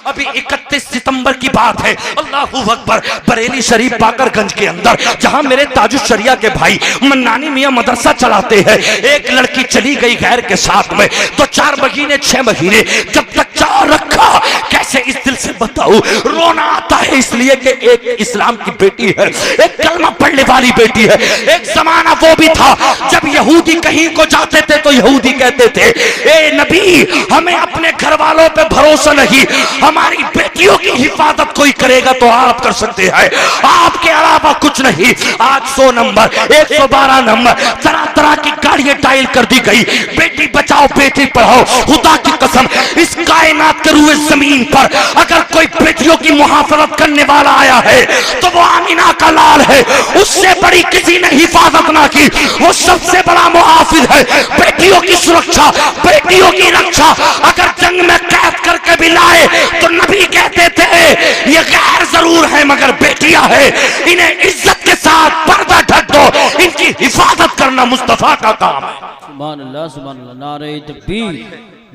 अभी 31 सितंबर की बात है, अल्लाहू अकबर, बरेली शरीफ बाकरगंज के अंदर, जहां मेरे ताजुश शरिया के भाई मन्नानी मियां मदरसा चलाते हैं, एक लड़की चली गई गैर के साथ में, तो 4 महीने 6 महीने जब तक जा रखा, कैसे इस दिल से बताऊं, रोना आता है इसलिए कि एक इस्लाम की बेटी है, एक कलमा पढ़ने वाली बेटी है। एक जमाना वो भी था जब यहूदी कहीं को जाते थे तो यहूदी कहते थे, ए नबी, हमें अपने घर वालों पे भरोसा नहीं, हमारी बेटियों की हिफाजत कोई करेगा तो आप कर सकते हैं, आपके अलावा कुछ नहीं। आज 100 नंबर 112 नंबर तरह तरह की गाड़ियां टाइल कर दी गई, बेटी बचाओ बेटी पढ़ाओ। खुदा की कसम, इस कायनात के रूए जमीन पर अगर कोई बेटियों की मुहाफजत करने वाला आया है तो वो आमिना का लाल है, उससे बड़ी किसी ने हिफाजत ना की, वो सबसे बड़ा मुहाफिज है। बेटियों की सुरक्षा, बेटियों की रक्षा अगर जंग में कैद करके भी लाए तो नबी कहते थे ये गैर जरूर है मगर बेटियां है, इन्हें इज्जत के साथ पर्दा ढक दो, इनकी हिफाजत करना मुस्तफा का काम है। सुभान अल्लाह, सुभान अल्लाह, नारे तकबीर,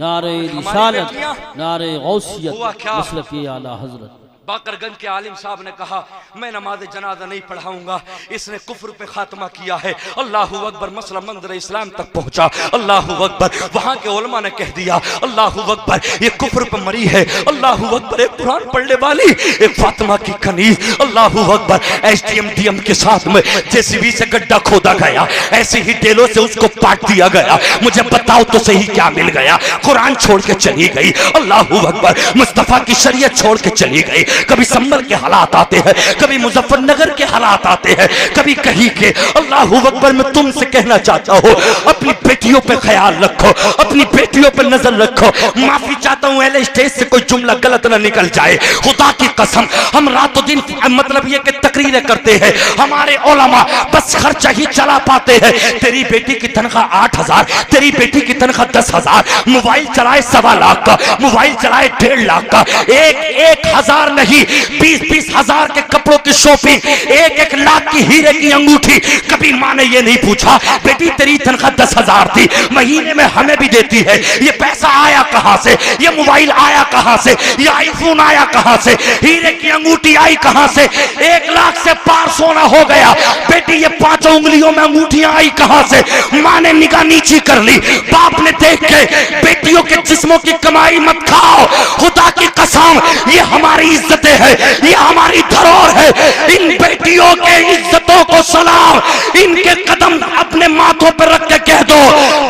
नारे रिसालत, नारे गौसियत, मसलक आला हजरत। बाकरगंज के आलिम साहब ने कहा, मैं नमाज जनाजा नहीं पढ़ाऊंगा, इसने कुफ्र पे खात्मा किया है। अल्लाहू अकबर, मसला मंदिर इस्लाम तक पहुंचा। अल्लाहू अकबर, वहां के उलमा ने कह दिया, अल्लाहू अकबर, ये कुफ्र पे मरी है। अल्लाहू अकबर, एक कुरान पढ़ने वाली, एक फातिमा की कनीज। अल्लाहू अकबर, एसडीएम डीएम के साथ में जेसीबी से गड्ढा खोदा गया, ऐसे ही टेलों से उसको काट दिया गया। मुझे बताओ तो सही क्या मिल गया? कुरान छोड़ के चली गई। अल्लाहू अकबर, मुस्तफा की शरीयत छोड़ के चली गई। कभी संभल के हालात आते हैं, कभी मुजफ्फरनगर के हालात आते हैं, कभी कहीं के। अल्लाहू अकबर, मैं तुमसे कहना चाहता हूँ, अपनी बेटियों पे ख्याल रखो, अपनी बेटियों पे नजर रखो। माफी चाहता हूँ एल स्टेज से कोई जुमला गलत ना निकल जाए। खुदा की कसम, हम रातों दिन मतलब ये कि तकरीरें करते हैं, हमारे उलमा बस खर्चा ही चला पाते हैं। तेरी बेटी की तनख्वाह 8,000, तेरी बेटी की तनख्वाह 10,000, मोबाइल चलाए 1.25 लाख का, मोबाइल चलाए 1.5 लाख का, 1,000 नहीं 20-20 हजार के कपड़ों की शॉपिंग, 1-1 लाख की हीरे की अंगूठी। कभी माँ ने ये नहीं पूछा, बेटी तेरी तनख्वाह 10,000 थी, महीने में हमें भी देती है, ये पैसा आया कहां से, ये मोबाइल आया कहां से, ये आईफोन आया कहां से, हीरे की अंगूठी आई कहां से? 1 लाख से पार सोना हो गया, बेटी ये 5 उंगलियों में अंगूठियां आई कहां से? माँ ने निगाह नीची कर ली, बाप ने देख के, बेटियों के जिस्मों की कमाई मत खाओ। खुदा की कसम, ये हमारी इज्जतें है, ये हमारी धरोहर है। इन बेटियों के इज्जतों को सलाम, इनके कदम अपने माथों पर रख के कह दो,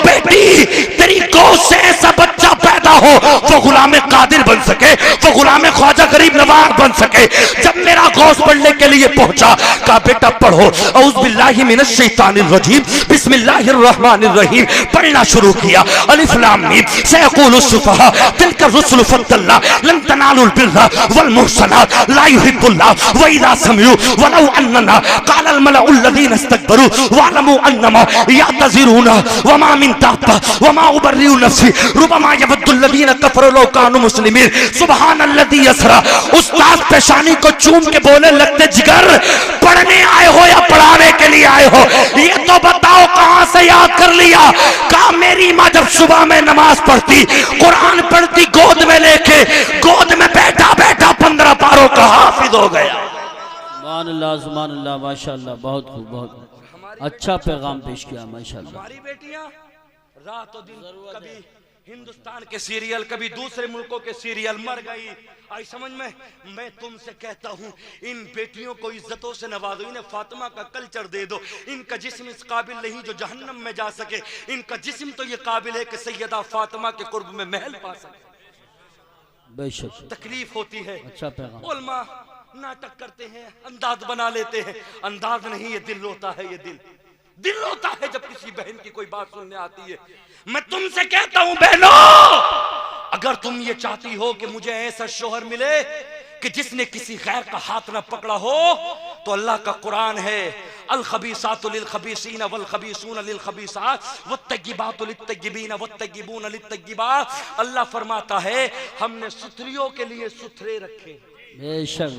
बेटी तेरी गोद से ऐसा बच्चा पैदा हो वो गुलाम कादिर बन सके, वो गुलाम ख्वाजा गरीब नवाज बन सके। जब मेरा गोश्त पढ़ने के लिए पहुंचा, कहा बेटा पढ़ो, औज़ु बिल्लाहि मिनश शैतानिर रजीम, बिस्मिल्लाहिर रहमानिर रहीम। पढ़ना शुरू किया, अलिफ लाम मीम, सयक़ूलुस सुफ़हा तिल्का रुसुलु फद्दलना लन तनालुल बिर्रा वल मुहसनात ला युहिब्बुल्लाह व इज़ा समिउ वलौ अन्ना क़ालल मलअुल लज़ीना इस्तकबरू वअलमू अन्नमा यअतज़िरूना वमा मिन दाब्बा वमा उबर्रिउ नफ्सी रुबमा यवद्दुल लज़ीना कफ़रू लौ कानू मुस्लिमीन। सुब्हानल्लज़ी यसरा। उस्ताद पेशानी को चूम के बोले लगते, जिगर पढ़ने आए हो या पढ़ाने के लिए आए हो? ये तो बताओ कहां से याद कर लिया? कहा मेरी माँ जब सुबह में नमाज पढ़ती, कुरान पढ़ती, गोद में लेके, गोद में बैठा बैठा 15 पारों का हाफिज हो गया। सुभान अल्लाह, सुभान अल्लाह, माशाअल्लाह, बहुत खूब, बहुत अच्छा पैगाम पेश किया माशाअल्लाह। हमारी बेटियां रातों दिन कभी हिंदुस्तान के सीरियल, कभी दूसरे मुल्कों के सीरियल, मर गई। आई समझ में? मैं तुमसे कहता हूँ, इन बेटियों को इज्जतों से नवाजो, इन्हें फातिमा का कल्चर दे दो। इनका जिस्म इस काबिल नहीं जो जहन्नम में जा सके, इनका जिस्म तो ये काबिल है कि सैयदा फातिमा के कुर्ब में महल पा सके। बेशक तकलीफ होती है। अच्छा पैगाम। उलमा नाटक करते हैं, अंदाज बना लेते हैं। अंदाज नहीं, ये दिल रोता है, ये दिल रोता है जब किसी बहन की कोई बात सुनने आती है। मैं तुमसे कहता हूं बहनों, अगर तुम ये चाहती हो कि मुझे ऐसा शोहर मिले कि जिसने किसी गैर का हाथ ना पकड़ा हो, तो अल्लाह का कुरान है, अल खबीसातु लिल खबीसीन वल खबीसून लिल खबीसात वत्तय्यिबातु लित्तय्यिबीन वत्तय्यिबून लित्तय्यिबात। अल्लाह फरमाता है, हमने सुथरियों के लिए सुथरे रखे। बेशक।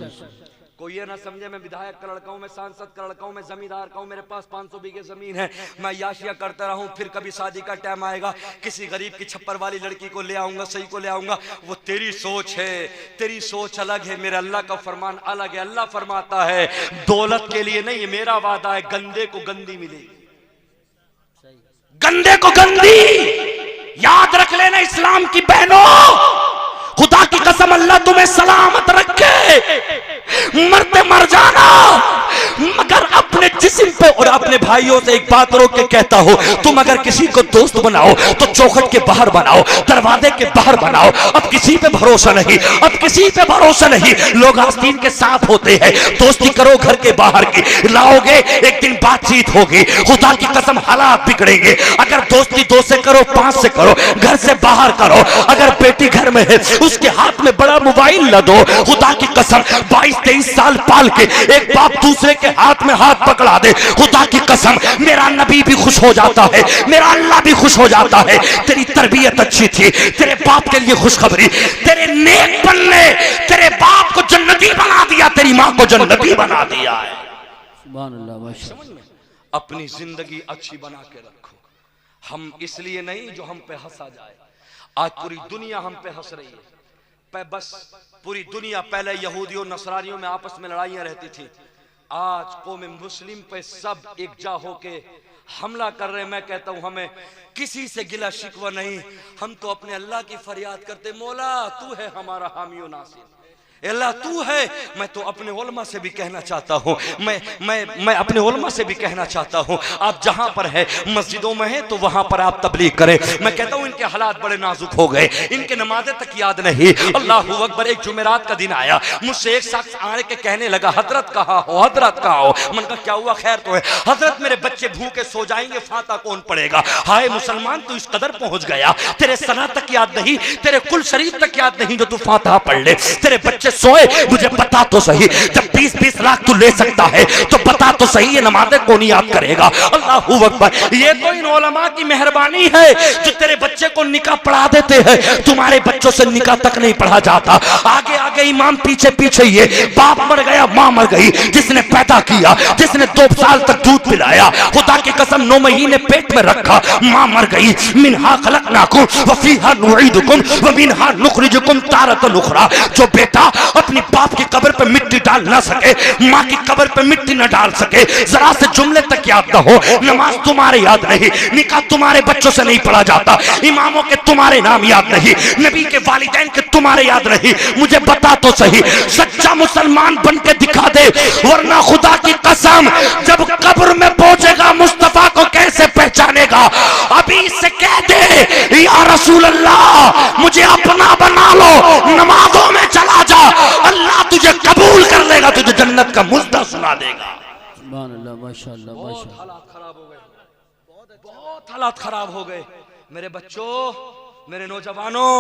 कोई ये ना समझे मैं विधायक का लड़का हूं, मैं सांसद का लड़का हूं, मैं जमींदार का हूं, मेरे पास 500 बीघे जमीन है, मैं याशिया करता रहूं, फिर कभी शादी का टाइम आएगा किसी गरीब की छप्पर वाली लड़की को ले आऊंगा, सही को ले आऊंगा। वो तेरी सोच है, तेरी सोच अलग है, मेरे अल्लाह का फरमान अलग है। अल्लाह फरमाता है दौलत के लिए नहीं, मेरा वादा है गंदे को गंदी मिलेगी, गंदे को गंदी। याद रख लेना इस्लाम की बहनों, खुदा की कसम अल्लाह तुम्हें सलामत रखे, मरते मर जाना मगर अपने जिस्म पे। और अपने भाइयों से एक बात रोक के कहता हो, तुम अगर किसी को दोस्त बनाओ तो चौखट के बाहर बनाओ, दरवाजे के बाहर बनाओ। अब किसी पे भरोसा नहीं, अब किसी पे भरोसा नहीं। लोग आस्तीन के साथ होते हैं, दोस्ती करो घर के बाहर की, लाओगे एक दिन बातचीत होगी, खुदा की कसम हालात बिगड़ेंगे। अगर दोस्ती 2 से करो, 5 से करो, घर से बाहर करो। अगर बेटी घर में है उसके हाथ में बड़ा मोबाइल न दो, खुदा की कसम 22-23 साल पाल के एक बाप दूसरे के हाथ में हाथ पकड़ा दे, खुदा की कसम मेरा नबी भी खुश हो जाता है, मेरा अल्लाह भी खुश हो जाता है। तेरी तरबियत अच्छी थी, तेरे बाप के लिए खुशखबरी, तेरे नेक बनने तेरे बाप को जन्नती बना दिया, तेरी माँ को जन्नती बना दिया है। सुभान अल्लाह। समझ में, अपनी जिंदगी अच्छी बना के रखो। हम इसलिए नहीं जो हम पे हंसा जाए। आज पूरी दुनिया हम पे हंस रही है, बस पूरी दुनिया, पहले यहूदियों नसरानियों में आपस में लड़ाइयां रहती थी, आज कौम मुस्लिम पे सब एकजा होके हमला कर रहे हैं। मैं कहता हूं हमें किसी से गिला शिकवा नहीं, हम तो अपने अल्लाह की फरियाद करते, मौला तू है हमारा हामी और नासिर, अल्लाह तू है। मैं तो अपने उलमा से भी कहना चाहता हूँ, मैं अपने उलमा से भी कहना चाहता हूँ, आप जहाँ पर है मस्जिदों में है तो वहाँ पर आप तबलीग करें। मैं कहता हूँ इनके हालात बड़े नाजुक हो गए, इनके नमाजें तक याद नहीं। अल्लाहू अकबर। एक जुमेरात का दिन आया, मुझसे एक शख्स आने के कहने लगा हजरत कहाँ हो, हजरत कहाँ हो। मन का क्या हुआ, खैर तो है। हजरत मेरे बच्चे भूखे सो जाएंगे, फाता कौन पड़ेगा। हाय मुसलमान तू इस कदर पहुंच गया, तेरे सना तक याद नहीं, तेरे कुल शरीफ तक याद नहीं जो तू फाता पढ़ ले। तेरे बच्चे सोए, मुझे बता तो सही, जब 20-20 लाख तू ले सकता है तो बता तो सही ये नमाज़ें कौन याद करेगा। अल्लाहू अकबर। ये तो इन उलमा की मेहरबानी है जो तेरे बच्चे को निकाह पढ़ा देते हैं, तुम्हारे बच्चों से निकाह तक नहीं पढ़ा जाता। आगे आगे इमाम, पीछे पीछे ये बाप मर गया, माँ मर गई, जिसने पैदा किया, जिसने 2 साल तक दूध पिलाया, खुदा की कसम 9 महीने पेट में रखा, माँ मर गई। मिनहा खलकनाकुम व फीहा नुईदुकुम व मिनहा नुखरिजुकुम तारतन उखरा। जो बेटा अपनी बाप की कब्र पे मिट्टी डाल ना सके, माँ की कब्र पे मिट्टी न डाल सके, जरा से जुमले तक याद ना हो, नमाज तुम्हारे याद नहीं, निकाह तुम्हारे बच्चों से नहीं पढ़ा जाता, इमामों के तुम्हारे नाम याद नहीं, नबी के वालिदैन के तुम्हारे याद नहीं, मुझे बता तो सही, सच्चा मुसलमान बन के दिखा दे, वरना खुदा की कसम जब कब्र में पहुंचेगा मुस्तफा को कैसे पहचानेगा। अभी से कह दे या रसूल अल्लाह मुझे अपना बना लो, नमाजों में चला जा, अल्लाह तुझे कबूल कर लेगा, तुझे जन्नत का मुद्दा सुना देगा। सुभान अल्लाह, माशाअल्लाह, माशाअल्लाह। हालात खराब हो गए, बहुत हालात खराब हो गए। मेरे बच्चों, मेरे नौजवानों,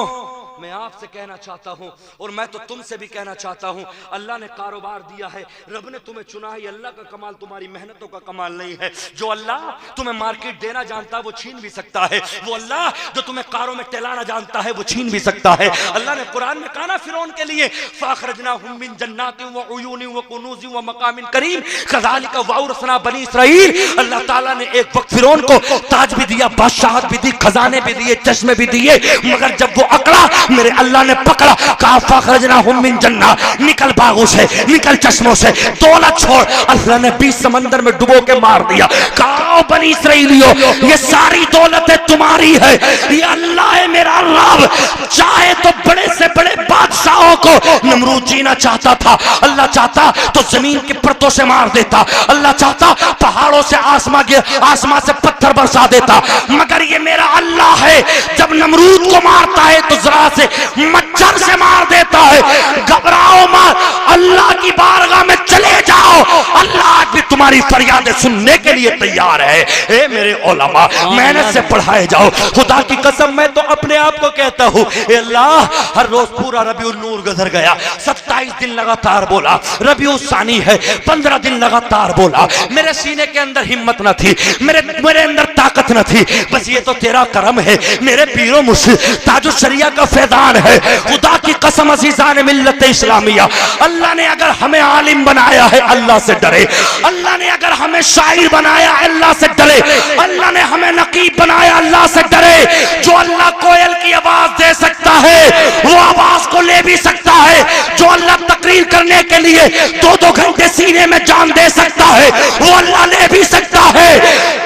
मैं आपसे कहना चाहता हूं और मैं तो तुमसे भी कहना चाहता हूं, अल्लाह ने कारोबार दिया है, रब ने तुम्हें चुना है, अल्लाह का कमाल तुम्हारी मेहनतों का कमाल नहीं है। जो अल्लाह तुम्हें मार्केट देना जानता है वो छीन भी सकता है, वो अल्लाह जो तुम्हें कारों में टहलाना जानता है वो छीन भी सकता है। अल्लाह ने कुरान में कहा ना फिरौन के लिए, फ़अख़रजनाहुम मिन जन्नातिन व उयूनिन व कुनूज़िन व मक़ामिन करीम कज़ालिका वअौरसना बनी इसराईल। अल्लाह ताला ने एक वक्त फिरौन को ताज भी दिया, बादशाहत भी दी, खजाने भी दिए, चश्मे भी दिए, मगर जब वो अकड़ा मेरे अल्लाह ने पकड़ा, कहा फ़अख़रजनाहुम मिन जन्ना, निकल बागों से, निकल चश्मों से, दौलत छोड़। अल्लाह ने 20 समंदर में डुबो के मार दिया। कहा बनी इसराइलियों ये सारी दौलतें तुम्हारी है, ये अल्लाह है मेरा रब। चाहे तो बड़े से बड़े बादशाहों को नमरूद जीना चाहता था, अल्लाह चाहता तो जमीन के परतों से मार देता, अल्लाह चाहता पहाड़ों से आसमां से पत्थर बरसा देता, मगर ये मेरा अल्लाह है, जब नमरूद को मारता है तो जरा से मच्छर से मार देता है। घबराओ मत, अल्लाह की बारगाह में चले जाओ, अल्लाह भी तुम्हारी फरियादें सुनने के के लिए तैयार है। ए मेरे उलमा, मेहनत से पढ़ाए जाओ। खुदा की कसम मैं तो अपने आप को कहता हूँ, अल्लाह हर रोज पूरा रबीउल नूर गुजर गया, 27 दिन लगातार बोला, रबीउल सानी है 15 दिन लगातार बोला, मेरे सीने के अंदर हिम्मत न थी, मेरे अंदर ताकत न थी, बस ये तो तेरा करम है मेरे पीरो मुर्शिद ताजुल शरिया का फैजान है। खुदा की कसम अज़ीज़ान मिल्लत इस्लामिया, अल्लाह ने अगर हमें आलिम बनाया है अल्लाह से डरे, अल्लाह ने अगर हमें शायर बनाया अल्लाह से डरे, अल्लाह ने हमें नकीब बनाया अल्लाह से डरे। जो अल्लाह कोयल की आवाज दे सकता है वो आवाज को ले भी सकता है, जो अल्लाह तकरीर करने के लिए 2-2 घंटे सीने में जान दे सकता है वो अल्लाह ले भी सकता है।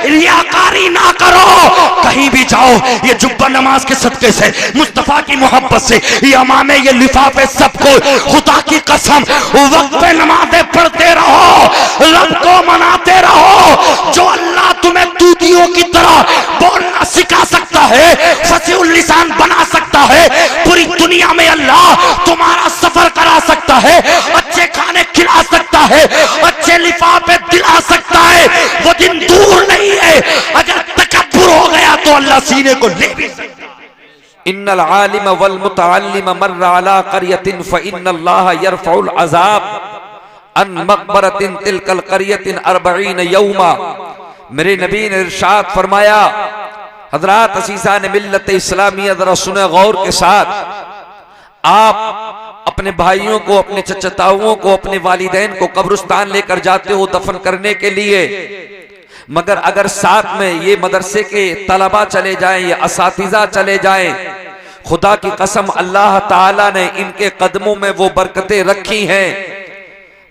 रियाकारी ना करो, कहीं भी जाओ ये जुब्बा नमाज के सदके से, मुस्तफा की मोहब्बत से, ये अमामे, ये लिफाफे, सबको खुदा की कसम वक्त पे नमाजें पढ़ते रहो, रब को मनाते रहो। जो अल्लाह तुम्हें तूतियों की तरह बोलना सिखा सकता है, फसीहुल लिसान बना सकता है, पूरी दुनिया में अल्लाह तुम्हारा सफर करा सकता है, अच्छे खाने खिला सकता है, अच्छे लिफाफे दिला सकता है, वो दिन दूर नहीं है। अगर तकब्बुर हो गया तो अल्लाह सीने को ले भी सकता है। इन्नल आलिम वल मुतअल्लिम मर्रा अला क़रियतिन फ़इन्नल्लाह यरफ़उल अज़ाब अन मक़बरतिन तिलकल क़रियतिन 40 यौमा। मेरे नबी ने इरशाद फरमाया, हज़रात अज़ीज़ान मिल्लत इस्लामिया ज़रा सुने गौर के साथ, आप अपने भाइयों को, अपने चचेताओं को, अपने वालिदैन को कब्रिस्तान लेकर जाते हो दफन करने के लिए, मगर अगर साथ में ये मदरसे के तलबा चले जाएं या असातिज़ा चले जाएं, खुदा की कसम अल्लाह ताला ने इनके कदमों में वो बरकतें रखी हैं।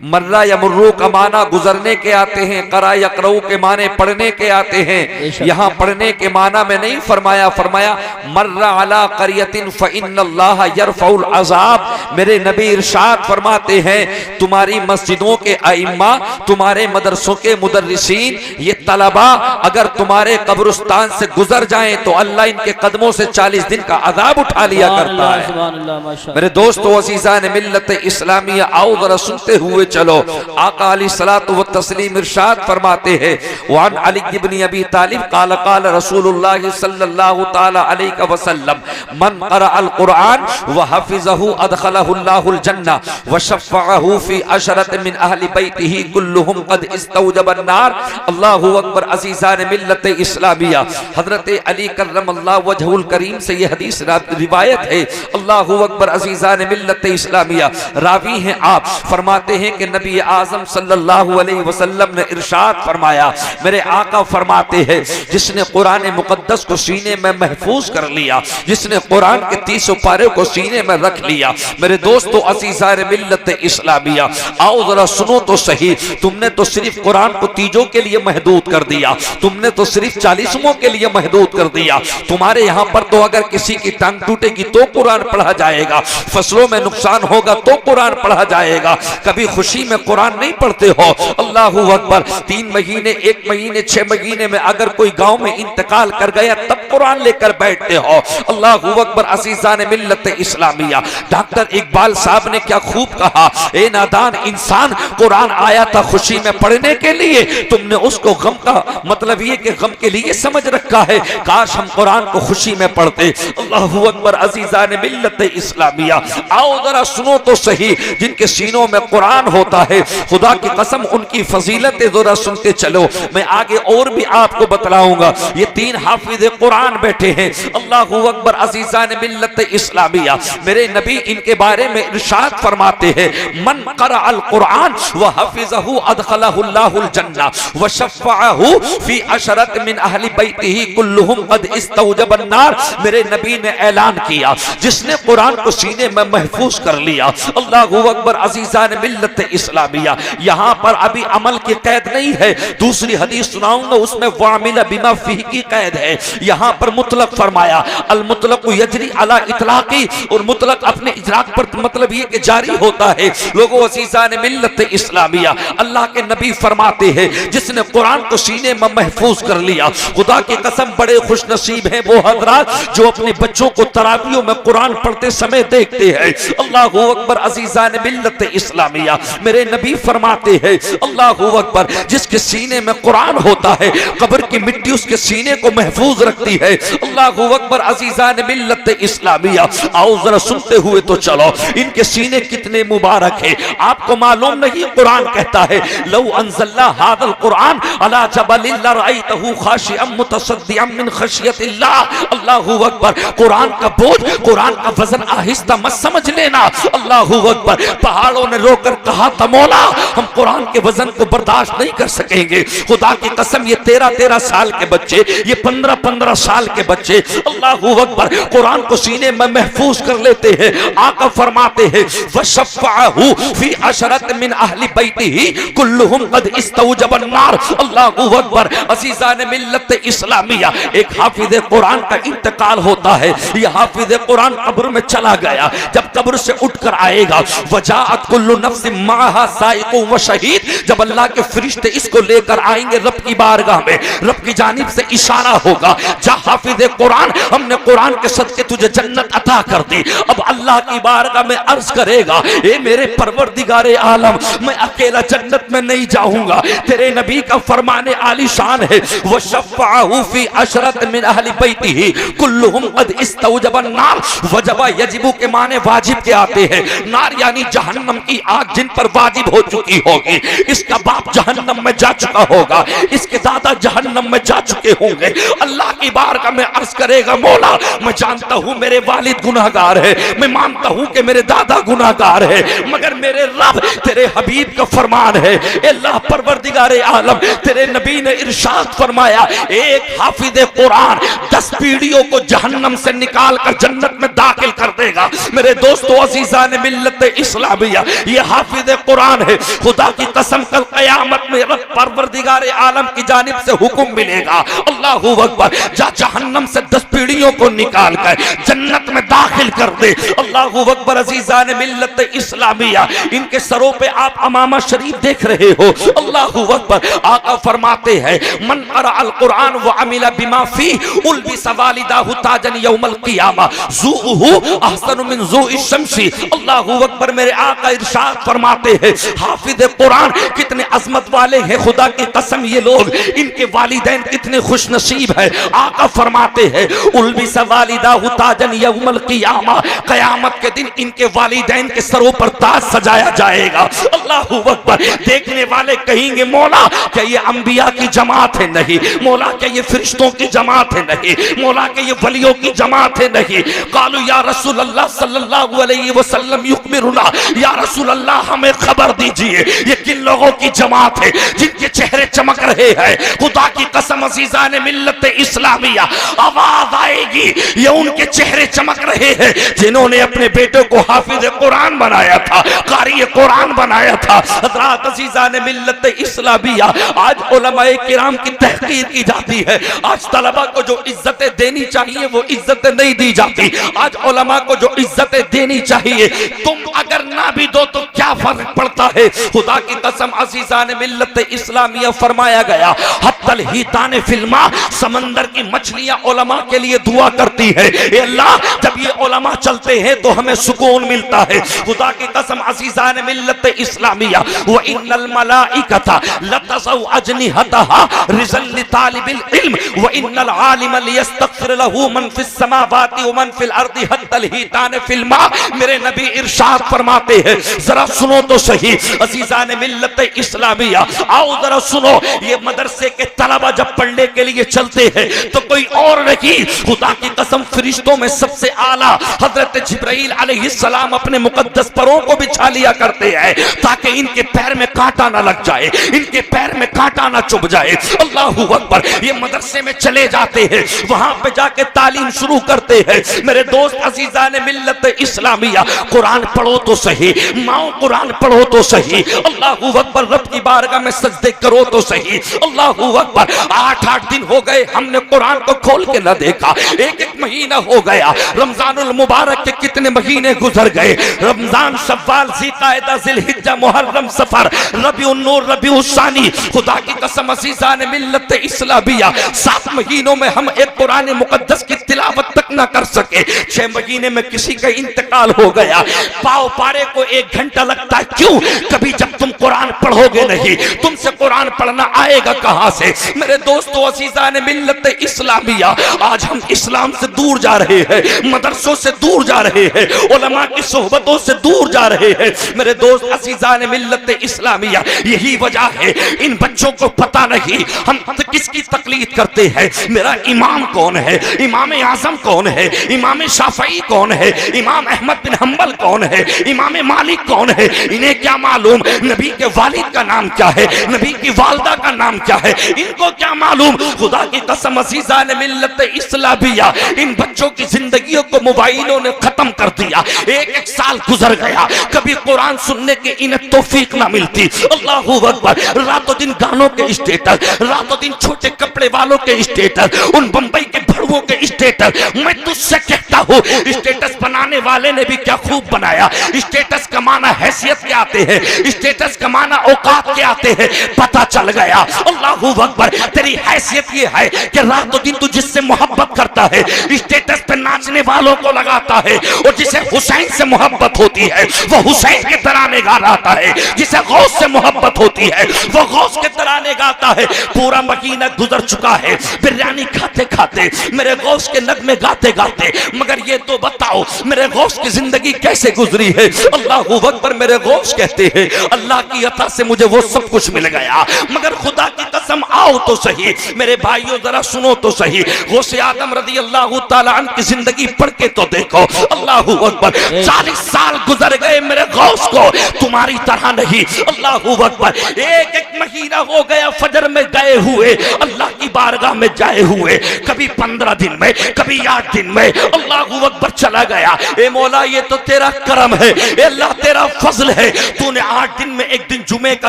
मर्रा या मुर्रू का माना गुजरने के आते हैं, करा या करऊ के माने पढ़ने के आते हैं। यहाँ पढ़ने के माना में नहीं फरमाया, फरमाया मर्रा अला क़रियतिन फ़इन्नल्लाह यरफ़उल अज़ाब। मेरे नबी इरशाद फरमाते हैं, तुम्हारी मस्जिदों के आइम्मा, तुम्हारे मदरसों के मुदर्रिसीन, ये तलबा अगर तुम्हारे कब्रिस्तान से गुजर जाएं तो अल्लाह इनके कदमों से 40 दिन का अज़ाब उठा लिया करता है। मेरे दोस्तों अज़ीज़ान मिल्लत इस्लामिया, आओ जरा सुनते हुए चलो। आका अलैहिस्सलातु व तस्लीम इरशाद फरमाते हैं, वान अली इब्न अबी तालिब क़ाल क़ाल रसूलुल्लाह सल्लल्लाहु तआला अलैहि वसल्लम मन क़रअल क़ुरआन व हफ़िज़हु अदख़लहुल्लाहुल जन्नह व शफ़अहु फ़ी अशरत मिन अहलि बैतिही कुल्लुहुम क़द इस्तौजबन नार। अल्लाहु अकबर। अज़ीज़ान मिल्लत इस्लामिया, हज़रत अली कर्रमल्लाहु वजहुल करीम से ये हदीस रिवायत है। अल्लाहु अकबर। अज़ीज़ान मिल्लत इस्लामिया, रावी हैं आप, फरमाते हैं कि नबी आज़म सल्लल्लाहु अलैहि वसल्लम ने इरशाद फरमाया, मेरे आका फरमाते हैं, जिसने कुरान मुक़द्दस को सीने में महफूज कर लिया, जिसने कुरान के 30 पारे को सीने में रख लिया। मेरे दोस्तों अज़ीज़ान मिल्लत इस्लामिया, आओ जरा सुनो तो सही, तुमने तो सिर्फ कुरान को तीजों के लिए महदूद कर दिया, तुमने तो सिर्फ 40वें के लिए महदूद कर दिया। तुम्हारे यहाँ पर तो अगर किसी की टांग टूटेगी तो कुरान पढ़ा जाएगा, फसलों में नुकसान होगा तो कुरान पढ़ा जाएगा, कभी खुशी में कुरान नहीं पढ़ते हो। अल्लाहु अकबर। 3 महीने, 1 महीने, 6 महीने में अगर कोई गांव में इंतकाल कर गया तब कुरान लेकर बैठते हो। अल्लाहु अकबर। अज़ीज़ान मिल्लत इस्लामिया, डॉक्टर इकबाल साहब ने क्या खूब कहा, ए नादान इंसान, कुरान आया था खुशी में पढ़ने के लिए, तुमने उसको गम का मतलब ये कि गम के लिए समझ रखा है। काश हम कुरान को खुशी में पढ़ते। अल्लाहु अकबर। अज़ीज़ान मिल्लत इस्लामिया, आओ जरा सुनो तो सही, जिनके सीनों में कुरान होता है, खुदा की कसम उनकी फजीलतें जरा सुनते चलो। मैं आगे और भी आपको बतलाऊंगा। ये 3 हाफिज कुरान बैठे हैं। अल्लाहु अकबर। अज़ीज़ान मिल्लत इस्लामिया, मेरे नबी इनके बारे में इरशाद फरमाते हैं, मन क़रअल कुरान व हफ़िज़हु अदख़लहुल्लाहुल जन्नह व शफ़अहु फ़ी अशरत मिन अहलि बैतिही कुल्लुहुम क़द इस्तौजबन नार। मेरे नबी ने ऐलान किया, जिसने कुरान को सीने में महफूज कर लिया। अल्लाहु अकबर। अज़ीज़ान मिल्लत इस्लामिया, यहाँ पर अभी अमल की कैद नहीं है, दूसरी हदीस सुनाऊंगा उसमें वामिल बिमा फीह की कैद है। यहाँ पर मुतलक फरमाया, अल मुतलक यजरी अला इतलाक़ी, और मुतलक अपने इजराक पर मतलब ये कि जारी होता है। लोगों अज़ीज़ान मिल्लत इस्लामिया, अल्लाह के नबी फरमाते हैं, जिसने कुरान को सीने में महफूज कर लिया, खुदा की कसम बड़े खुश नसीब हैं वो हज़रात जो अपने बच्चों को तरावियों में कुरान पढ़ते समय देखते हैं। अल्लाहु अकबर। अज़ीज़ान मिल्लत इस्लामिया, मेरे नबी फरमाते हैं अल्लाहू अकबर, जिसके सीने में कुरान होता है कब्र की मिट्टी उसके सीने को महफूज रखती है। अल्लाहू अकबर। अजीजान मिल्लत इस्लामिया, आओ जरा सुनते हुए तो चलो, इनके सीने कितने मुबारक है। आपको मालूम नहीं, कुरान कहता है लौ अंज़लना हाज़ल कुरान अला जबलिन लरअयतहु खाशिअम मुतसद्दिअम मिन खशियतिल्लाह। अल्लाहू अकबर। कुरान का बोझ, कुरान का वजन आहिस्ता मत समझ लेना। अल्लाहू अकबर। पहाड़ों ने रोकर कहा था मौला हम कुरान के वजन को बर्दाश्त नहीं कर सकेंगे। खुदा की कसम, ये 13-13 साल के बच्चे, ये 15-15 साल के बच्चे अल्लाहू अकबर कुरान को सीने में महफूज कर लेते हैं। आका फरमाते हैं वशफ़अहु फी अशरत मिन अहली बैतिही कुल्लुहुम क़द इस्तौजबन नार। अल्लाहू अकबर। अज़ीज़ान मिल्लत इस्लामिया, एक हाफिज़ कुरान का इंतकाल होता है। यह हाफिज़ कुरान कब्र में चला गया। जब कब्र से उठकर आएगा वजाअत कुल्लु नफ्सिन माहा साइक़ुन व शहीद, जब अल्लाह के फरिश्ते इसको लेकर आएंगे रब की बारगाह में, रब की जानिब से इशारा होगा जा हाफिज़ कुरान, हमने कुरान के सदके तुझे जन्नत अता कर दी। अब अल्लाह की बारगाह में अर्ज करेगा ए मेरे परवरदिगारे आलम, मैं अकेला जन्नत में नहीं जाऊंगा। तेरे नबी का फरमाने आली शान है वशफ़अहु फी अशरत मिन अहली बैतिही कुल्लुहुम क़द इस्तौजबन नार। वजबा यजिबु के माने वाजिब के आते हैं। नार यानी जहन्नम की आग जिन पर वाजिब हो चुकी होगी। इसका बाप जहन्नम में जा चुका होगा, इसके दादा जहन्नम में जा चुके होंगे। अल्लाह की बारगाह में अर्ज करेगा मौला मैं जानता हूँ मेरे वालिद गुनाहगार है, मैं मानता हूँ कि मेरे दादा गुनाहगार है, मगर मेरे रब तेरे हबीब का फरमान है अल्लाह परवरदिगारे आलम, तेरे नबी ने इरशाद फरमाया एक हाफिज़ कुरान 10 पीढ़ियों को जहन्नम से निकाल कर जन्नत में दाखिल कर देगा। मेरे दोस्तों अज़ीज़ान मिल्लत इस्लामिया, ये हाफिज़ कुरान है। खुदा की कसम कल क़यामत में रब परवरदिगारे आलम की जानिब से हुक्म मिलेगा अल्लाहू अकबर जा जहन्नम से 10 पीढ़ियों को निकाल कर जन्नत में दाखिल कर दे। अल्लाहू अकबर। अज़ीज़ान मिल्लत इस्लामिया, इनके सरों पे आप अमामा शरीफ देख रहे हो। अल्लाहू अकबर। आका फरमाते हैं मन क़रा अल कुरान व अमिला बिमा फी उल्बिस वालिदाहु ताजन यौमल क़ियामा ज़ूउहु अहसनु मिन ज़ूइ शम्सी। अल्लाहू अकबर। मेरे आका इरशाद फरमाते हैं हाफिज़ कुरान कितने अजमत वाले हैं। खुदा की कसम ये लोग, इनके वालिदैन कितने खुशनसीब है। आका फरमाते हैं उल्बिस वालिदाहु ताजन यौमल क़ियामा, क़यामत के दिन इनके वालिदैन के सरों पर ताज सजाया जाएगा। अल्लाहू अकबर। देखने वाले कहेंगे मौला क्या ये अंबिया की जमात है? नहीं। मौला क्या ये फरिश्तों की जमात है? नहीं। मौला क्या ये वलियों की जमात है? नहीं। कालू या रसूल अल्लाह सल्लल्लाहु अलैहि वसल्लम युखबिरुना, या रसूल अल्लाह हमें खबर दीजिए ये किन लोगों की जमात है जिनके चेहरे चमक रहे हैं। खुदा की कसम अज़ीज़ान मिल्लत इस्लामिया, आवाज आएगी ये उनके चेहरे चमक रहे हैं जिन्होंने अपने बेटों को हाफिज़ कुरान बनाया था, कारी कुरान बनाया था। हज़रात अज़ीज़ान मिल्लत इस्लामिया, आज उलमाए किराम की तहकीर की जाती है। आज तलबा को जो इज्जतें देनी चाहिए वो इज्जतें नहीं दी जाती। आज उलमा को जो इज्जतें देनी चाहिए तुम अगर ना भी दो तो क्या फर्क पड़ता है। खुदा की कसम अज़ीज़ान मिल्लत इस्लामिया, फरमाया गया हत्तल हिताने फिल्मा, समंदर की मछलियां उलमा के लिए दुआ करती है ए अल्लाह जब ये उलमा चलते हैं तो हमें सुकून मिलता है। खुदा की कसम अज़ीज़ान मिल्लत इस्लामिया, व इन्नल मलाइकता लतज़उ अजनिहतहा रिज़ल लितालिबिल इल्म व इन्नल आलिम लियस्तग़फिर लहू मन फिस समावाति व मन फिल अर्दि हत्तल हिताने फिल्मा। मेरे नबी इरशाद फरमाते हैं जरा सुनो तो सही अज़ीज़ान मिल्लत इस्लामिया, आओ जरा सुनो। ये मदरसे के तलबा जब पढ़ने के लिए चलते हैं तो कोई और नहीं, खुदा की कसम फरिश्तों में सबसे आला हजरत जिब्राइल अलैहिस्सलाम अपने मुकद्दस परों को बिछा लिया करते हैं ताकि इनके पैर में कांटा ना लग जाए, इनके पैर में कांटा ना चुभ जाए। अल्लाहू अकबर। ये मदरसे में चले जाते हैं, वहां पे जाके तालीम शुरू करते हैं। मेरे दोस्त अज़ीज़ान मिल्लत इस्लामिया, कुरान पढ़ो तो सही, माओ कुरान पढ़ो तो सही। अल्लाहू अकबर। रब की बारगाह में सजदे करो तो सही। अल्लाहू अकबर। 8-8 दिन हो गए हमने कुरान को खोल के न देखा, 1-1 महीना हो गया। रमजानुल मुबारक के कितने महीने गुजर गए, रमजान, शव्वाल, ज़िलक़ाइदा, ज़िलहिज्जा, मुहर्रम, सफर, रबीउन नूर, रबीउल सानी। खुदा की कसम अज़ीज़ान मिल्लत इस्लामिया, 7 महीनों में हम एक कुरान मुकद्दस की तिलावत तक न कर सके। 6 महीने में किसी का इंतकाल हो गया, पाव पारे को 1 घंटा लगता है क्यों? कभी जब तुम कुरान पढ़ोगे नहीं, तुमसे कुरान पढ़ना आएगा कहां से? मेरे दोस्तों अजीजान मिल्लत इस्लामिया, आज हम इस्लाम से दूर जा रहे हैं, मदरसों से दूर जा रहे हैं, उलमा की सोहबतों से दूर जा रहे हैं। मेरे दोस्त अजीजान मिल्लत इस्लामिया, यही वजह है इन बच्चों को पता नहीं हम किसकी तकलीद करते हैं। मेरा इमाम कौन है, इमाम आजम कौन है, इमाम शाफई कौन है, इमाम अहमद बिन हंबल कौन है, इमाम मालिक कौन है? इन्हें क्या मालूम नबी के वालिद का नाम क्या है, नबी की वालदा का नाम क्या है? इनको क्या मालूम? खुदा की कसम अज़ीज़ान मिल्लत इस्लामिया, इन बच्चों की जिंदगियों को मोबाइलों ने खत्म कर दिया। एक एक साल गुजर गया, कभी कुरान सुनने की इन्हें तौफीक ना मिलती। अल्लाहू अकबर, रातों दिन गानों के स्टेटस, रातों दिन छोटे कपड़े वालों के स्टेटस, उन बंबई के भड़ुओं के स्टेटस। मैं तुझसे कहता हूँ, स्टेटस बनाने वाले ने भी क्या खूब बनाया। स्टेटस कमाना हैसियत के आते हैं, स्टेटस कमाना औकात के आते हैं। पता चल गया अल्लाहू अकबर, तेरी हैसियत ये है कि रातों दिन तू जिससे मोहब्बत करता है स्टेटस पे नाचने वालों को लगाता है, और जिसे हुसैन से मोहब्बत होती है वो हुसैन के तराने गा रहा है, जिसे गौस से मोहब्बत होती है वो गौस के तराने गाता है। पूरा महीना गुजर चुका है बिरयानी खाते खाते, मेरे गौस के नगमे गाते गाते, मगर ये तो बताओ मेरे गौस की जिंदगी कैसे गुजरी है। अल्लाहू अकबर, मेरे गौस कहते हैं अल्लाह की अता से मुझे वो सब कुछ मिल गया, मगर खुदा की कसम आओ तो सही मेरे भाइयों, जरा सुनो तो सही। गौसे आदम रज़ी अल्लाह तआला अन्हु की जिंदगी पढ़ के तो देखो। अल्लाहू अकबर, 40 साल गुजर गए मेरे गौस को, तुम्हारी तरह नहीं। अल्लाहू अकबर, एक एक महीना हो गया फजर में गए हुए, अल्लाह की बारगाह में जाए हुए, कभी 15 दिन में, कभी 8 दिन में। अल्लाहू अकबर चला गया। ए मौला, ये तो तेरा करम है, अल्लाह तेरा फजल है, तूने 8 दिन में एक दिन जुमे का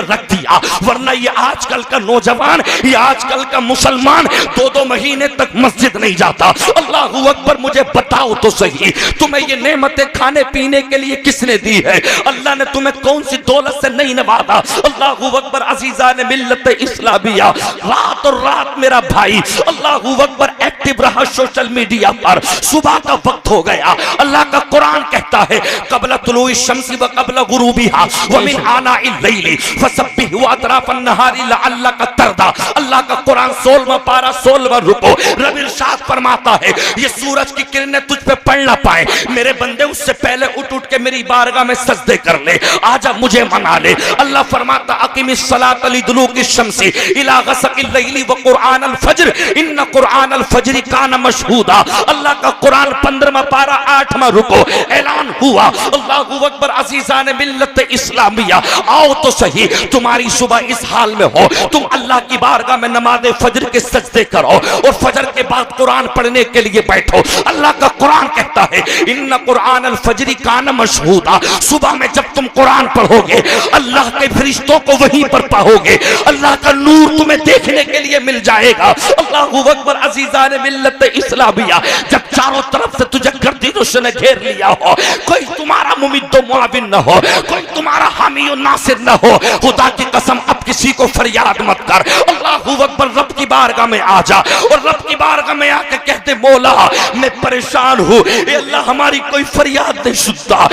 रख दिया, वरना ये आजकल का नौजवान, ये आजकल का मुसलमान 2-2 महीने तक मस्जिद नहीं जाता। अल्लाहू अकबर, मुझे बताओ तो सही, तुम्हें ये नेमतें खाने पीने के लिए किसने दी है? अल्लाह ने तुम्हें कौन सी दौलत से नहीं नवाजा? अल्लाहू अकबर, अज़ीज़ान मिल्लत इस्लामिया, रात और रात मेरा भाई अल्लाहू अकबर एक्टिव रहा सोशल मीडिया पर। सुबह का वक्त हो गया, अल्लाह का कुरान कहता है क़ब्ल तुलूइ शम्सी व क़ब्ल गुरूबिहा व मिन आनाइल लैली फसब्बिह व अतराफन नहारी लअल्लका तर्दा। अल्लाह का कुरान 16वां पारा 16वां रुको, रब इरशाद फरमाता है ये सूरज की किरणें तुझ पे पड़ ना पाए, मेरे बंदे उससे पहले उठ उठ के मेरी बारगाह में सजदे कर ले, आजा मुझे मना ले। अल्लाह फरमाता अक़ीमिस सलात लिदुलूकी शम्सी इला गसक़िल लैली व क़ुरआनल फज्र इन्न क़ुरआनल फज्रि कान मशहूदा। अल्लाह का कुरान 15वां पारा 8वां रुको, ऐलान हुआ। अल्लाहू अकबर, अज़ीज़ान मिल्लत इस्लामिया, आओ तो सही, तुम्हारी सुबह इस हाल में हो, तुम अल्लाह की बारगाह में नमाज़े फज्र के सजदे करो और फजर के बाद कुरान पढ़ने के लिए बैठो। अल्लाह का कुरान कहता है इन्न क़ुरआनल फज्रि कान मशहूदा, सुबह में जब तुम कुरान पढ़ोगे अल्लाह के फरिश्तों को वहीं पर पाओगे, अल्लाह का नूर तुम्हें देखने के लिए मिल जाएगा। अल्लाहू अकबर, अज़ीज़ान मिल्लत इस्लामिया, जब चारों तरफ से तुझे गर्दिश ने घेर लिया हो, कोई तुम्हारा मुमिद्दो मुआविन न हो, कोई तुम्हारा हामी और नासिर न हो, खुदा की कसम अब किसी को फरियाद मत कर। अल्लाहू अकबर, रब की बारगाह में आ जा और रब की बारगाह में आके कहते मौला मैं परेशान हूँ, अल्लाह हमारी कोई फरियाद नहीं सुनता,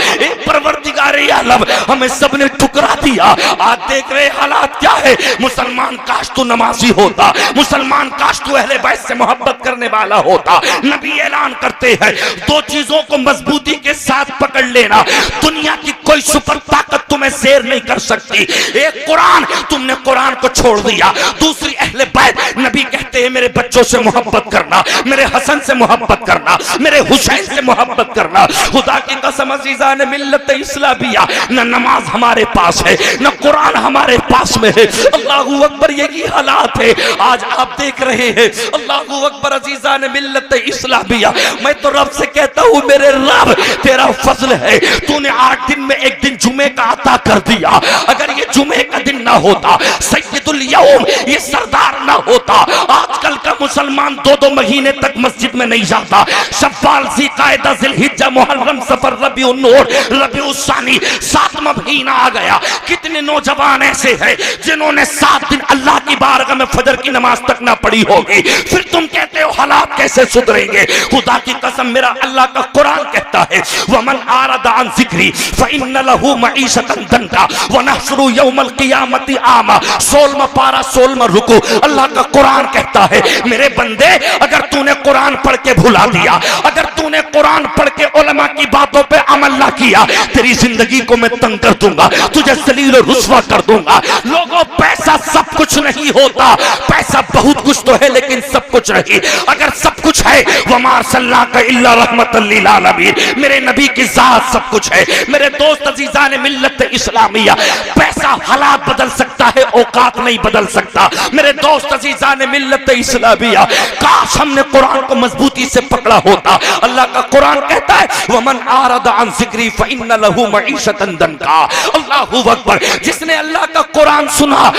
परवरदिगारे आलम हमें सबने ठुकरा दिया। आज देख रहे हालात क्या है। मुसलमान काश तू नमाजी होता, मुसलमान काश तू अहले बैत से मोहब्बत करने वाला होता। नबी ऐलान करते हैं 2 चीजों को मजबूती के साथ पकड़ लेना, दुनिया की कोई सुपर ताकत तुम्हें शेर नहीं कर सकती। एक कुरान, तुमने कुरान को छोड़ दिया। दूसरी अहले बैत, नबी कहते हैं मेरे बच्चों से मोहब्बत करना, मेरे हसन से मोहब्बत करना, मेरे हुसैन से मोहब्बत करना। खुदा की कसम अज़ीज़ान मिल्लत इस्लामिया, न नमाज हमारे पास है, न कुरान हमारे पास में है। अल्लाहू अकबर, यही हालात है आज आप देख रहे हैं। अल्लाहू अकबर, अज़ीज़ान मिल्लत इस्लामिया, मैं तो रब से कहता हूँ मेरे रब तेरा फजल है, तूने 8 दिन में एक दिन जुमे का अता कर दिया। अगर ये जुमे का दिन ना होता, सय्यदुल यौम, ये सरदार ना होता, आजकल का मुसलमान 2-2 महीने तक मस्जिद में नहीं जाता। शव्वाल, ज़िलक़ाइदा, ज़िलहिज्जा, मुहर्रम, सफर, रबीउन नूर, रबीउस सानी, 7वां महीना आ गया, कितने नौजवान ऐसे हैं जिन्होंने 7 दिन अल्लाह की बारगाह में फजर की नमाज तक ना पढ़ी होगी, फिर तुम कहते हो हालात कैसे सुधरेंगे। खुदा की कसम मेरा अल्लाह का कुरान कहता है वमन आरदा अन ज़िक्री फइन्न लहू मईशतन दंका वनहशुरु यौमल क़ियामति आमा। 16वां पारा 16वां रुकू, अल्लाह का कुरान कहता है मेरे बंदे अगर तूने कुरान पढ़ के भुला दिया, अगर तूने कुरान पढ़ के उलमा की बातों पे अमल ना किया, तेरी जिंदगी को मैं तंग कर दूंगा, तुझे जलील और रुस्वा कर दूंगा। लोगों पैसा सब कुछ नहीं होता, पैसा बहुत कुछ तो है लेकिन सब कुछ नहीं। अगर सब कुछ है वमा अरसलनाका इल्ला रहमतल लिल आलमीन, मेरे नबी की जात सब कुछ है। मेरे दोस्त अजीजान मिल्लत इस्लामिया, पैसा हालात बदल सकता है, औकात नहीं बदल सकता। मेरे दोस्त अजीजान मिल्लत इस्लामिया, काश हमने कुरान को मजबूती से पकड़ा होता। अल्लाह का कुरान कहता है वमन आरदा अन ज़िक्री फइन्न लहू मईशतन दंका। अल्लाहू अकबर। जिसने अल्लाह का कुरान सुना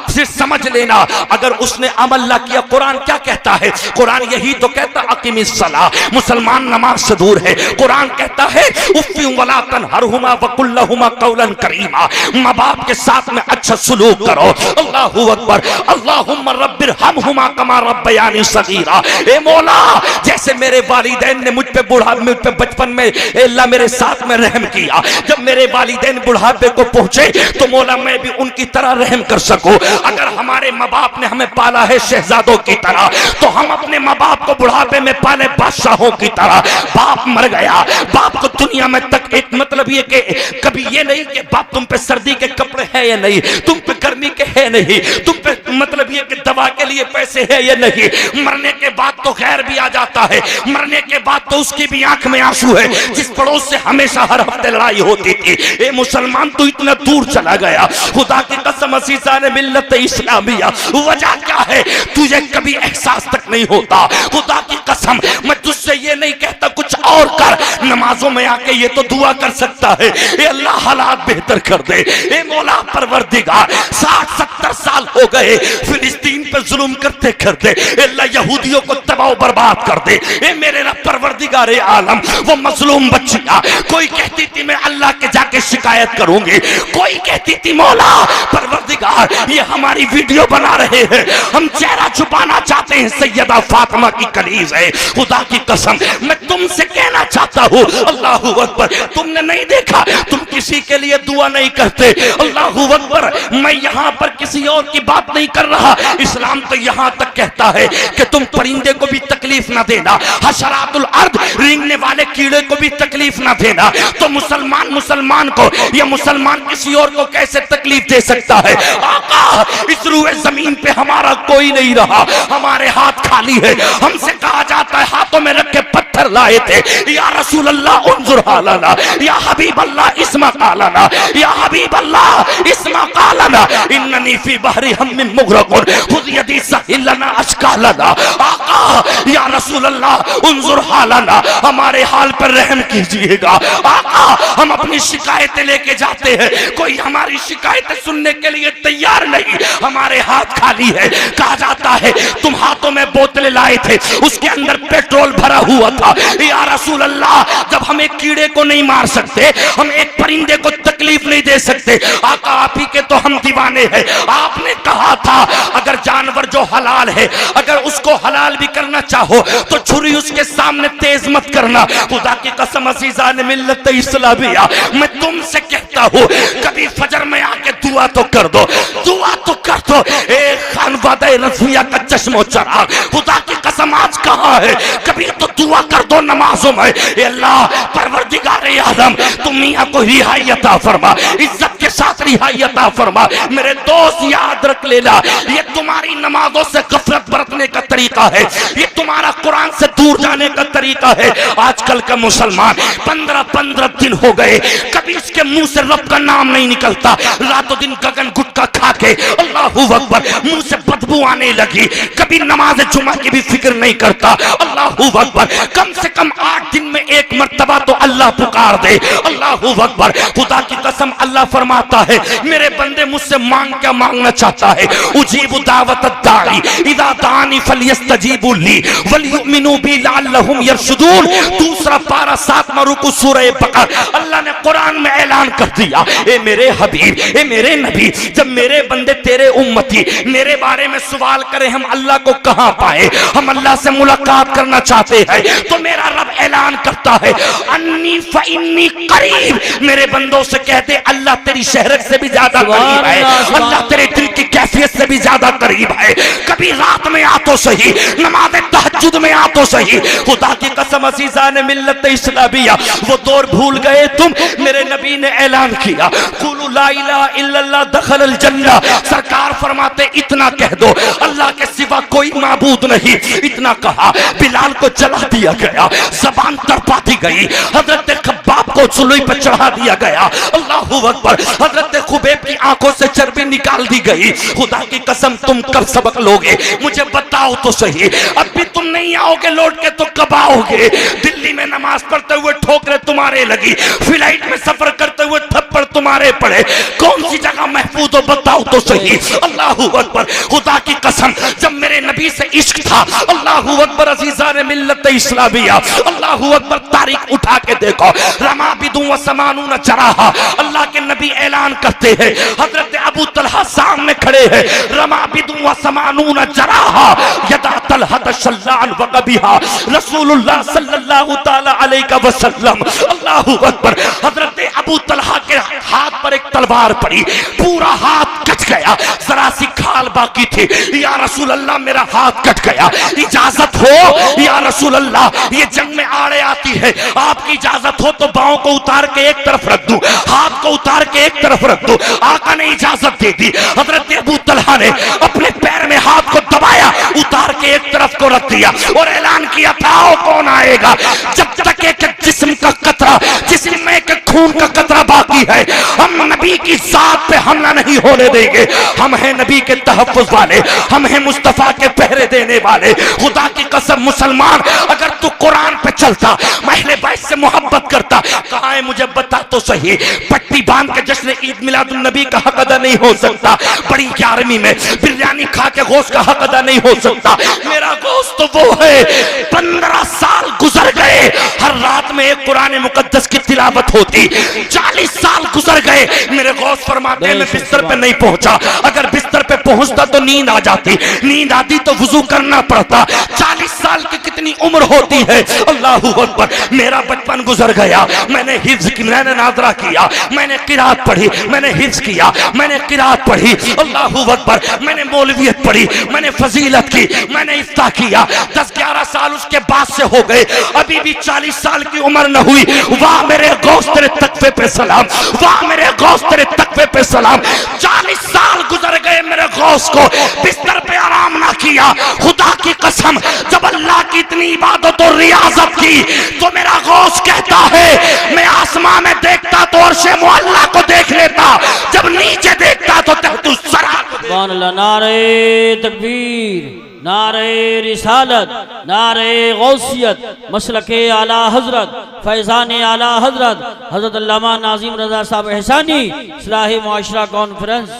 फिर समझ लेना अगर उसने अमल ना किया। कुरान क्या कहता है? कुरान यही तो कहता अकीमिस सलाह, मुसलमान नमाज से दूर है। कुरान कहता है उफ़्फ़ि वला तनहरहुमा वकुल लहुमा कौलन करीमा, माँ बाप के साथ में अच्छा सुलूक करो। अल्लाहू अकबर। अल्लाहुम्मा रब्बिरहमहुमा कमा रब्बयानी सगीरा। ए मौला जैसे मेरे वालिदैन ने मुझ पे बचपन में अल्लाह मेरे साथ में रहम किया, जब मेरे वालिदैन बुढ़ापे को पहुंचे तो मौला मैं भी उनकी तरह रहम कर सकूं। अगर हमारे माँ बाप ने हमें पाला है शहजादों की तरह तो हम अपने माँ बाप को बुढ़ापे में पाले बादशाहों की तरह। बाप मर गया, बाप को दुनिया में तक एक मतलब ये कि कभी ये नहीं कि बाप तुम पे सर्दी के कपड़े हैं या नहीं, तुम पे गर्मी के है नहीं, तुम पे मतलब ये कि दवा के लिए पैसे है या नहीं। मरने के बाद तो खैर भी आ जाता है, मरने के बाद तो उसकी भी आंख में आंसू है। जिस पड़ोस से हमेशा हर हफ्ते लड़ाई होती थी, ए मुसलमान तू इतना दूर चला गया। खुदा की कसम अज़ीज़ान मिल्लत इस्लामिया, वजह क्या है तुझे कभी एहसास तक नहीं होता। खुदा की कसम मैं तुझसे ये नहीं कहता कुछ और कर, नमाजों में आके ये तो दुआ कर सकता है ए अल्लाह हालात बेहतर कर दे। ए मौला परवरदिगार 60-70 साल हो गए फिलिस्तीन पे जुल्म करते करते, अल्लाह यहूदियों को तबाह बर्बाद कर दे। ए मेरे रब परवरदिगार आलम, वो मजलूम बच्चियां कोई कहती थी मैं अल्लाह के जाके शिकायत करूंगी, कोई कहती थी मौला परवरदिगार ये हमारी वीडियो बना रहे हैं, हम चेहरा छुपाना चाहते हैं, सैयदा फातिमा की कनीज है। खुदा की कसम मैं तुमसे कहना चाहता हूँ अल्लाहू अकबर, तुमने नहीं देखा तुम किसी के लिए दुआ नहीं करते। अल्लाहू अकबर। मैं यहाँ पर किसी और की बात नहीं कर रहा, इस्लाम तो यहाँ तक कहता है कि तुम परिंदे को भी तकलीफ ना देना, हशरातुल अर्द रेंगने वाले कीड़े को भी तकलीफ ना देना। तो मुसलमान को या मुसलमान किसी और को कैसे तकलीफ दे सकता है? आका इस रूए जमीन पे हमारा कोई नहीं रहा, हमारे हाथ खाली है। हमसे कहा जाता है हाथों में रख के पत्थर लाए थे, या रसूल अल्लाह उन्जुर हालना, या हबीब अल्लाह इस्मा कालना, या हबीब अल्लाह इस्मा कालना, इन्ननी फी बहरी हम्मिन मुगरकुन खुद यदी सहिलना अशकालना। आका या रसूल अल्लाह उन्जुर हालना, हमारे हाल पर रहम कीजिएगा। आका हम अपनी शिकायतें लेके जाते हैं, कोई हमारी शिकायतें सुनने के लिए तैयार नहीं, हमारे हाथ खाली है। कहा जाता है तुम हाथों में बोतलें लाए थे, उसके अंदर पेट्रोल भरा हुआ था। या रसूल अल्लाह जब हम एक कीड़े को नहीं मार सकते, हम एक परिंदे को तकलीफ नहीं दे सकते, आका आप ही के तो हम दीवाने हैं। आपने कहा था अगर जानवर जो हलाल है अगर उसको हलाल भी करना चाहो तो छुरी उसके सामने तेज मत करना। खुदा की कसम अज़ीज़ान मिल्लत इस्लामिया, मैं तुमसे कहता हूँ कभी फजर में आके दुआ तो कर दो, दुआ तो कर दो। एक खानवादे रज़िया का चश्मो चराग, खुदा की कसम आज कहाँ है? कभी तो दुआ कर दो नमाजों में। अल्लाह परवरदिगार आलम तुम मियां को रिहाई अता फरमा, इज्जत के साथ रिहाई अता फरमा। मेरे दोस्त याद रख लेना, ये तुम्हारी नमाजों से गफलत बरतने का तरीका है, ये तुम्हारा कुरान से दूर जाने का तरीका है। आजकल का मुसलमान 15-15 दिन हो गए कभी इसके मुंह से रब का नाम नहीं निकलता, रातों दिन गगन गुटका खा के अल्लाहू अकबर मुंह से बदबू आने लगी, कभी नमाज जुमा की भी फिक्र नहीं करता। अल्लाहू अकबर कम से कम 8 दिन में एक मर्तबा तो अल्लाह पुकार दे। अल्लाहू अकबर। खुदा की कसम अल्लाह फरमा फरमाता है मेरे बंदे मुझसे मांग क्या मांगना चाहता है, उजीबु दावत दाई इदा दानी फलियस्तजीबु ली वलयुमिनु बी लअल्लहुम यरशुदून। दूसरा पारा 7वां रुकू सूरह बकर। अल्लाह ने कुरान में ऐलान कर दिया, ए मेरे हबीब, ए मेरे नबी, जब मेरे बंदे तेरे उम्मती मेरे बारे में सवाल करें हम अल्लाह को कहां पाए, हम अल्लाह से मुलाकात करना चाहते हैं, तो मेरा रब ऐलान करता है अन्नी फइन्नी करीब। मेरे बंदों से कहते अल्लाह तेरी शहरत से भी ज्यादा करीब है, अल्लाह तेरे दिल की कैफियत से भी ज्यादा करीब है। कभी रात में आ तो सही, नमाज़ तहज्जुद में आ तो सही। खुदा की कसम अज़ीज़ान मिल्लत इस्लामिया, वो दौर भूल गए तुम। मेरे नबी ने ऐलान किया कुलू ला इलाहा इल्लल्लाह दखलल जन्नह। सरकार फरमाते इतना कह दो अल्लाह के सिवा कोई माबूद नहीं। इतना कहा बिलाल को जला दिया गया, ज़बान तड़पा दी गई, हजरत खब्बाब को सुलई पर चढ़ा दिया गया। अल्लाहू अकबर। हजरत खुबैब की आंखों से चर्बी निकाल दी गई। खुदा की कसम तुम कब सबक लोगे मुझे बताओ तो सही। अब भी तुम नहीं आओगे लौट के तो कब आओगे? दिल्ली में नमाज पढ़ते हुए ठोकरें तुम्हारे लगी, फ्लाइट में सफर करते हुए थप्पड़ तुम्हारे पड़े, कौन सी जगह महफूज हो बताओ तो सही। अल्लाहू अकबर। खुदा की कसम जब मेरे नबी से इश्क था, अल्लाहू अकबर अज़ीज़ान मिल्लत इस्लामिया, अल्लाहू अकबर तारीख उठा के देखो, रमा बिदु व समानून जराहा। अल्लाह के नबी ऐलान करते हैं, हजरत अबू तलहा सामने खड़े हैं, रमा बिदु व समानून जराहा यदा तलहत शल्लान व कबिहा रसूलुल्लाह सल्लल्लाहु तआला अलैहि वसल्लम। अल्लाहू अकबर। हजरत अबू तलहा के हाथ पर एक तलवार पड़ी, पूरा हाथ कट गया, जरा सी खाल बाकी थी। या रसूल अल्लाह मेरा हाथ कट गया, इजाजत हो या रसूल अल्लाह, ये जंग में आड़े आती है, आपकी इजाजत हो तो बाहों को उतार के एक तरफ रख दूं, हाथ को उतार के एक तरफ रख दूं। आका ने इजाजत दे दी। हजरत अबू तलहा ने अपने पैर में हाथ को दबाया, उतार के एक तरफ को रख दिया और ऐलान किया था आओ कौन आएगा। जब तक एक जिस्म का कतरा, जिस्म में एक खून का कतरा बाकी है, हम नबी की जात पे हमला नहीं होने देंगे। हम हैं नबी के तहफ्फुज़ वाले, हम हैं मुस्तफा के पहरे देने वाले। खुदा की कसम मुसलमान, अगर तू कुरान पे चलता, महले बैत से मोहब्बत करता, कहाँ है मुझे बता तो सही। पट्टी बांध के जश्न ईद मिलादुन नबी का हक अदा नहीं हो सकता, बड़ी 11वीं में बिरयानी खा के गोश्त का हक अदा नहीं हो सकता। मेरा गोश्त तो वो है, 15 साल गुजर गए, हर रात में एक कुरान मुकद्दस की तिलावत होती। 40 साल गुजर गए, मेरे गौस फरमाते हैं मैं बिस्तर पे नहीं पहुंचा, अगर बिस्तर पे पहुंचता तो नींद आ जाती, नींद आती तो वुजू करना पड़ता। 40 साल की कितनी उम्र होती है। अल्लाहू अकबर। मेरा बचपन गुजर गया, मैंने हिफ्ज की, मैंने नादरा किया, मैंने किरात पढ़ी, मैंने हिफ्ज किया, मैंने किरात पढ़ी। अल्लाहू अकबर। मैंने मौलवियत पढ़ी, मैंने फजीलत की, मैंने इफ्ता किया। 10-11 साल उसके बाद से हो गए, अभी भी 40 साल की उम्र न हुई। वाह मेरे गौस तेरे तकवे पे सलाम, वाह मेरे गौस तेरे तकवे पे सलाम। 40 साल गुजर गए, मेरे गौस को बिस्तर पे आराम ना किया। खुदा की कसम जब अल्लाह की इतनी इबादत और रियाजत की तो मेरा गौस कहता है मैं आसमान में देखता तो अर्शे मुअल्ला को देख लेता, जब नीचे देखता तो तहतुस सरा। सुभान अल्लाह। नारे तकबीर, नारे रिसालत, नारे गौसियत, मसलके आला हजरत, फैज़ान आला हजरत, हजरत अल्लामा नाज़िम रज़ा साहब एहसानी, इस्लाही मुआशरा कॉन्फ्रेंस।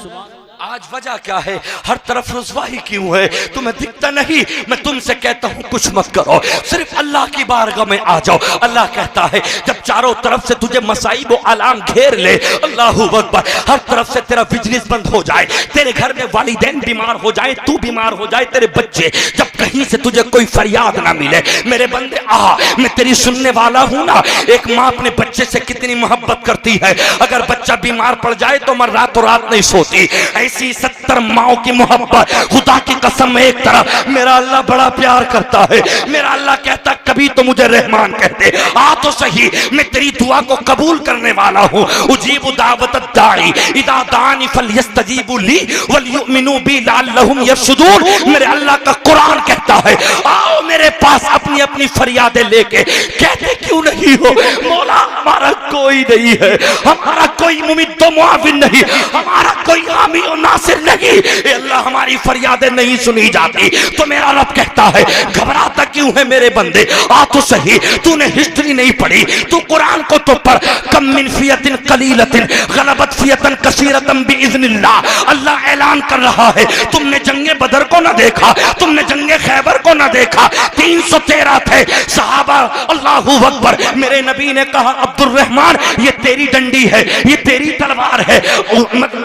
आज वजह क्या है, हर तरफ रुसवाई क्यों है? तुम्हें दिखता नहीं? मैं तुमसे कहता हूँ कुछ मत करो, सिर्फ अल्लाह की बारगाह में आ जाओ। अल्लाह कहता है जब चारों तरफ से तुझे मसाइब व आलाम घेर ले, अल्लाहू अकबर, हर तरफ से तेरा बिजनेस बंद हो जाए, तेरे घर में वालिदैन बीमार हो जाए, तू बीमार हो जाए, तेरे बच्चे, जब कहीं से तुझे कोई फरियाद ना मिले, मेरे बंदे आ, मैं तेरी सुनने वाला हूँ ना। एक माँ अपने बच्चे से कितनी मोहब्बत करती है, अगर बच्चा बीमार पड़ जाए तो मैं रातों रात नहीं सोती। ऐसी 70 माओं की मोहब्बत। खुदा की कसम एक तरफ मेरा अल्लाह बड़ा प्यार करता है, मेरा अल्लाह कहता कभी तो मुझे रहमान कहते, आ तो सही, मैं तेरी दुआ को कबूल करने वाला हूँ। उजीबु दावत दाई इदा दानी फलयस्तजीबु ली वलयुमिनु बी लअल्लहुम यरशुदून। मेरे अल्लाह का कुरान कहता है आओ मेरे पास अपनी अपनी फरियादें लेके। कहते क्यों नहीं हो? मौला हमारा कोई नहीं है, हमारा कोई मुमिद तो मुआविन नहीं, हमारा कोई हामी और नासिर नहीं। लगी, ए अल्लाह हमारी फरियादें नहीं सुनी जाती। तो मेरा रब कहता है घबराता क्यों है मेरे बंदे, आ तो सही। तूने हिस्ट्री नहीं पढ़ी, तू कुरान को तो पढ़। कम मिन फियतिन कलीलतिन गलबत फियतन कसीरतन बिइज़्निल्लाह। अल्लाह ऐलान कर रहा है तुमने जंगे बदर को ना देखा, तुमने जंगे खैबर को ना देखा, 313 थे सहाबा। अल्लाहू अकबर। मेरे नबी ने कहा अब्दुल रहमान ये तेरी डंडी है, ये तेरी तलवार है,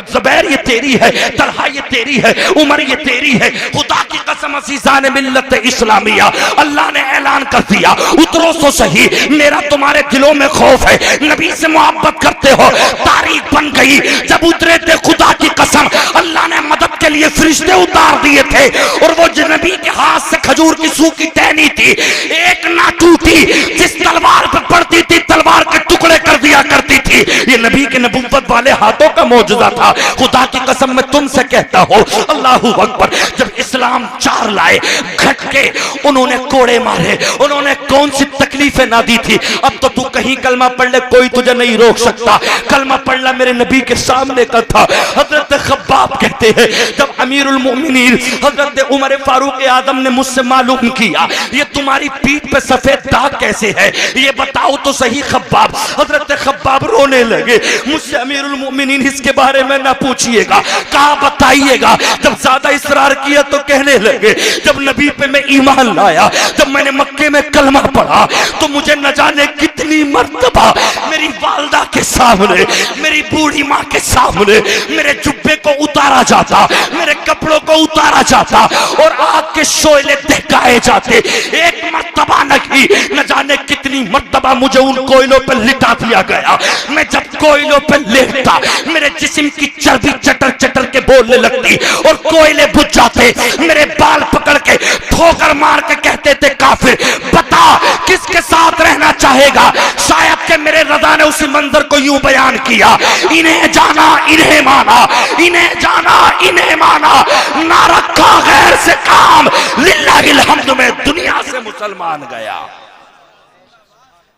ज़ुबैर ये तेरी है, तलहा ये तेरी है, उमर ये तेरी है। खुदा की कसम अज़ीज़ान मिल्लत इस्लामिया, अल्लाह ने ऐलान कर दिया उतरो तो सही, मेरा तुम्हारे दिलों में खौफ है, नबी से मोहब्बत करते हो। तारीख बन गई जब उतरे थे, खुदा की कसम अल्लाह ने मदद के लिए फरिश्ते उतार दिए थे, और वो नबी के हाथ से खजूर की सूखी टहनी थी, एक ना टूटी, जिस तलवार पर पड़ती थी तलवार के टुकड़े कर दिया करती थी। ये नबी के नबुव्वत वाले हाथों का मौजूदा था। खुदा की कसम मैं तुमसे कहता हूँ अल्लाहू अकबर। जब इस्लाम 4 लाए घट के, उन्होंने कोड़े मारे, उन्होंने कौन सी तकलीफें ना दी थी। अब तो तू कहीं कलमा पढ़ ले, कोई तुझे नहीं रोक सकता। कलमा पढ़ना मेरे नबी के सामने का था। हजरत खब्बाब कहते हैं जब अमीरुल मोमिनीन हजरत उमर फारूक आजम ने मुझसे मालूम किया ये तुम्हारी पीठ पे सफेद दाग कैसे है, ये बताओ तो सही खब्बाब। हजरत खब्बाब रोने लगे, मुझसे अमीरुल मोमिनीन इसके बारे में ना पूछिएगा, कहा बताइएगा। जब ज्यादा इसरार किया तो कहने लगे जब नबी पे मैं ईमान लाया, जब मैंने मक्के में कलमा पढ़ा, तो मुझे न जाने कितनी मर्तबा मेरी वालदा के सामने, मेरी बूढ़ी माँ के सामने मेरे जुब्बे को उतारा जाता, मेरे कपड़ों को उतारा जाता और आग के शोले दहकाए जाते। एक मर्तबा नहीं, न जाने कितनी मर्तबा मुझे उन कोयलों पर लिटा दिया गया। मैं जब कोयलों पर लेटता, मेरे जिस्म की चर्बी चटर चटर के बोलने लगती और कोयले बुझ जाते। मेरे बाल पकड़ के ठोकर मार के कहते थे काफिर बता किसके साथ रहना चाहेगा। शायद के मेरे रज़ा ने उसी मंजर को यूं बयान किया, इन्हें जाना इन्हें माना, इन्हें जाना इन्हें माना, ना रखा गैर से काम, लिल्लाहिल हम्द में दुनिया से मुसलमान गया।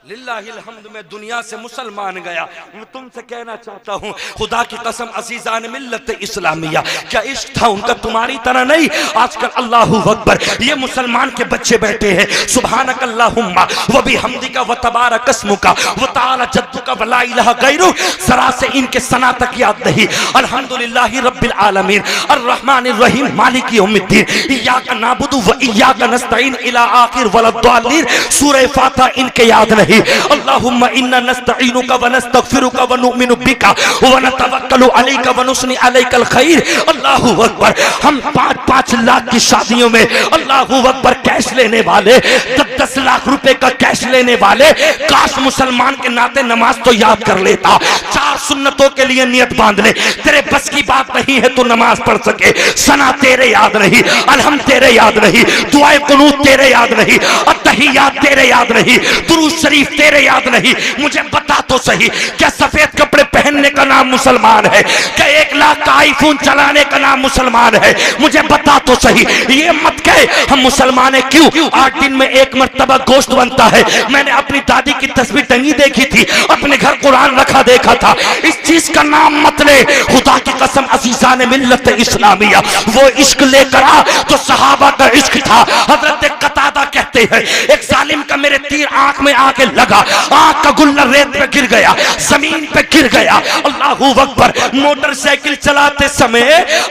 लिल्लाहिल हम्द में दुनिया से मुसलमान गया। मैं तुमसे कहना चाहता हूँ खुदा की कसम अज़ीज़ान मिल्लत इस्लामिया, क्या इश्क था उनका तुम्हारी तरह नहीं। आजकल अल्लाहू अकबर ये मुसलमान के बच्चे बैठे हैं, सुभानक अल्लाहुम्मा व बिहम्दिका व तबारक अस्मुका व तआला जद्दुका व ला इलाहा गैरुक, जरा से इनके सना तक याद नहीं। अल्हम्दुलिल्लाहि रब्बिल आलमीन अर्रहमानिर रहीम मालिक यौमिद्दीन इय्याका नअबुदु व इय्याका नस्तईन इला आखिर वलद्दालीन। सूरह फातिहा इनके याद नहीं। अल्लाहुम्मा इन्ना नस्तईनुका व नस्तगफिरुका व नुमिनु बिका व नतवक्कलु अलैका व नुस्नी अलैकल खैर। अल्लाहू अकबर। हम 5-5 लाख की शादियों में अल्लाहू अकबर कैश लेने वाले, 10-10 लाख रुपए का कैश लेने वाले, काश मुसलमान के नाते नमाज तो याद कर लेता। 4 सुन्नतों के लिए नियत बांध ले, तेरे बस की बात नहीं है तो नमाज पढ़ सके। सना तेरे याद नहीं, अलहम तेरे याद नहीं, दुआए कुनूत तेरे याद नहीं, अत्तहियात तेरे याद नहीं, दुरूद शरीफ तेरे याद नहीं। मुझे बता तो सही, क्या सफेद कपड़े पहनने का नाम मुसलमान है? क्या 1 लाख का आईफोन चलाने का नाम मुसलमान है? मुझे बता तो सही। ये मत कहे हम मुसलमान है क्यों, 8 दिन में 1 मर्तबा गोश्त बनता है। मैंने अपनी दादी की तस्वीर टंगी देखी थी, अपने घर कुरान रखा देखा था। इस चीज का नाम मत ले। खुदा की कसम अज़ीज़ान मिल्लत इस्लामिया, वो इश्क लेकर आ तो सहाबा का इश्क था। हजरत कतादा कहते हैं एक जालिम का मेरे तीर आंख में आके लगा, आंख का गुल्ला रेत पे गिर गया, जमीन पे गिर गया। अल्लाहू अकबर। मोटरसाइकिल चलाते समय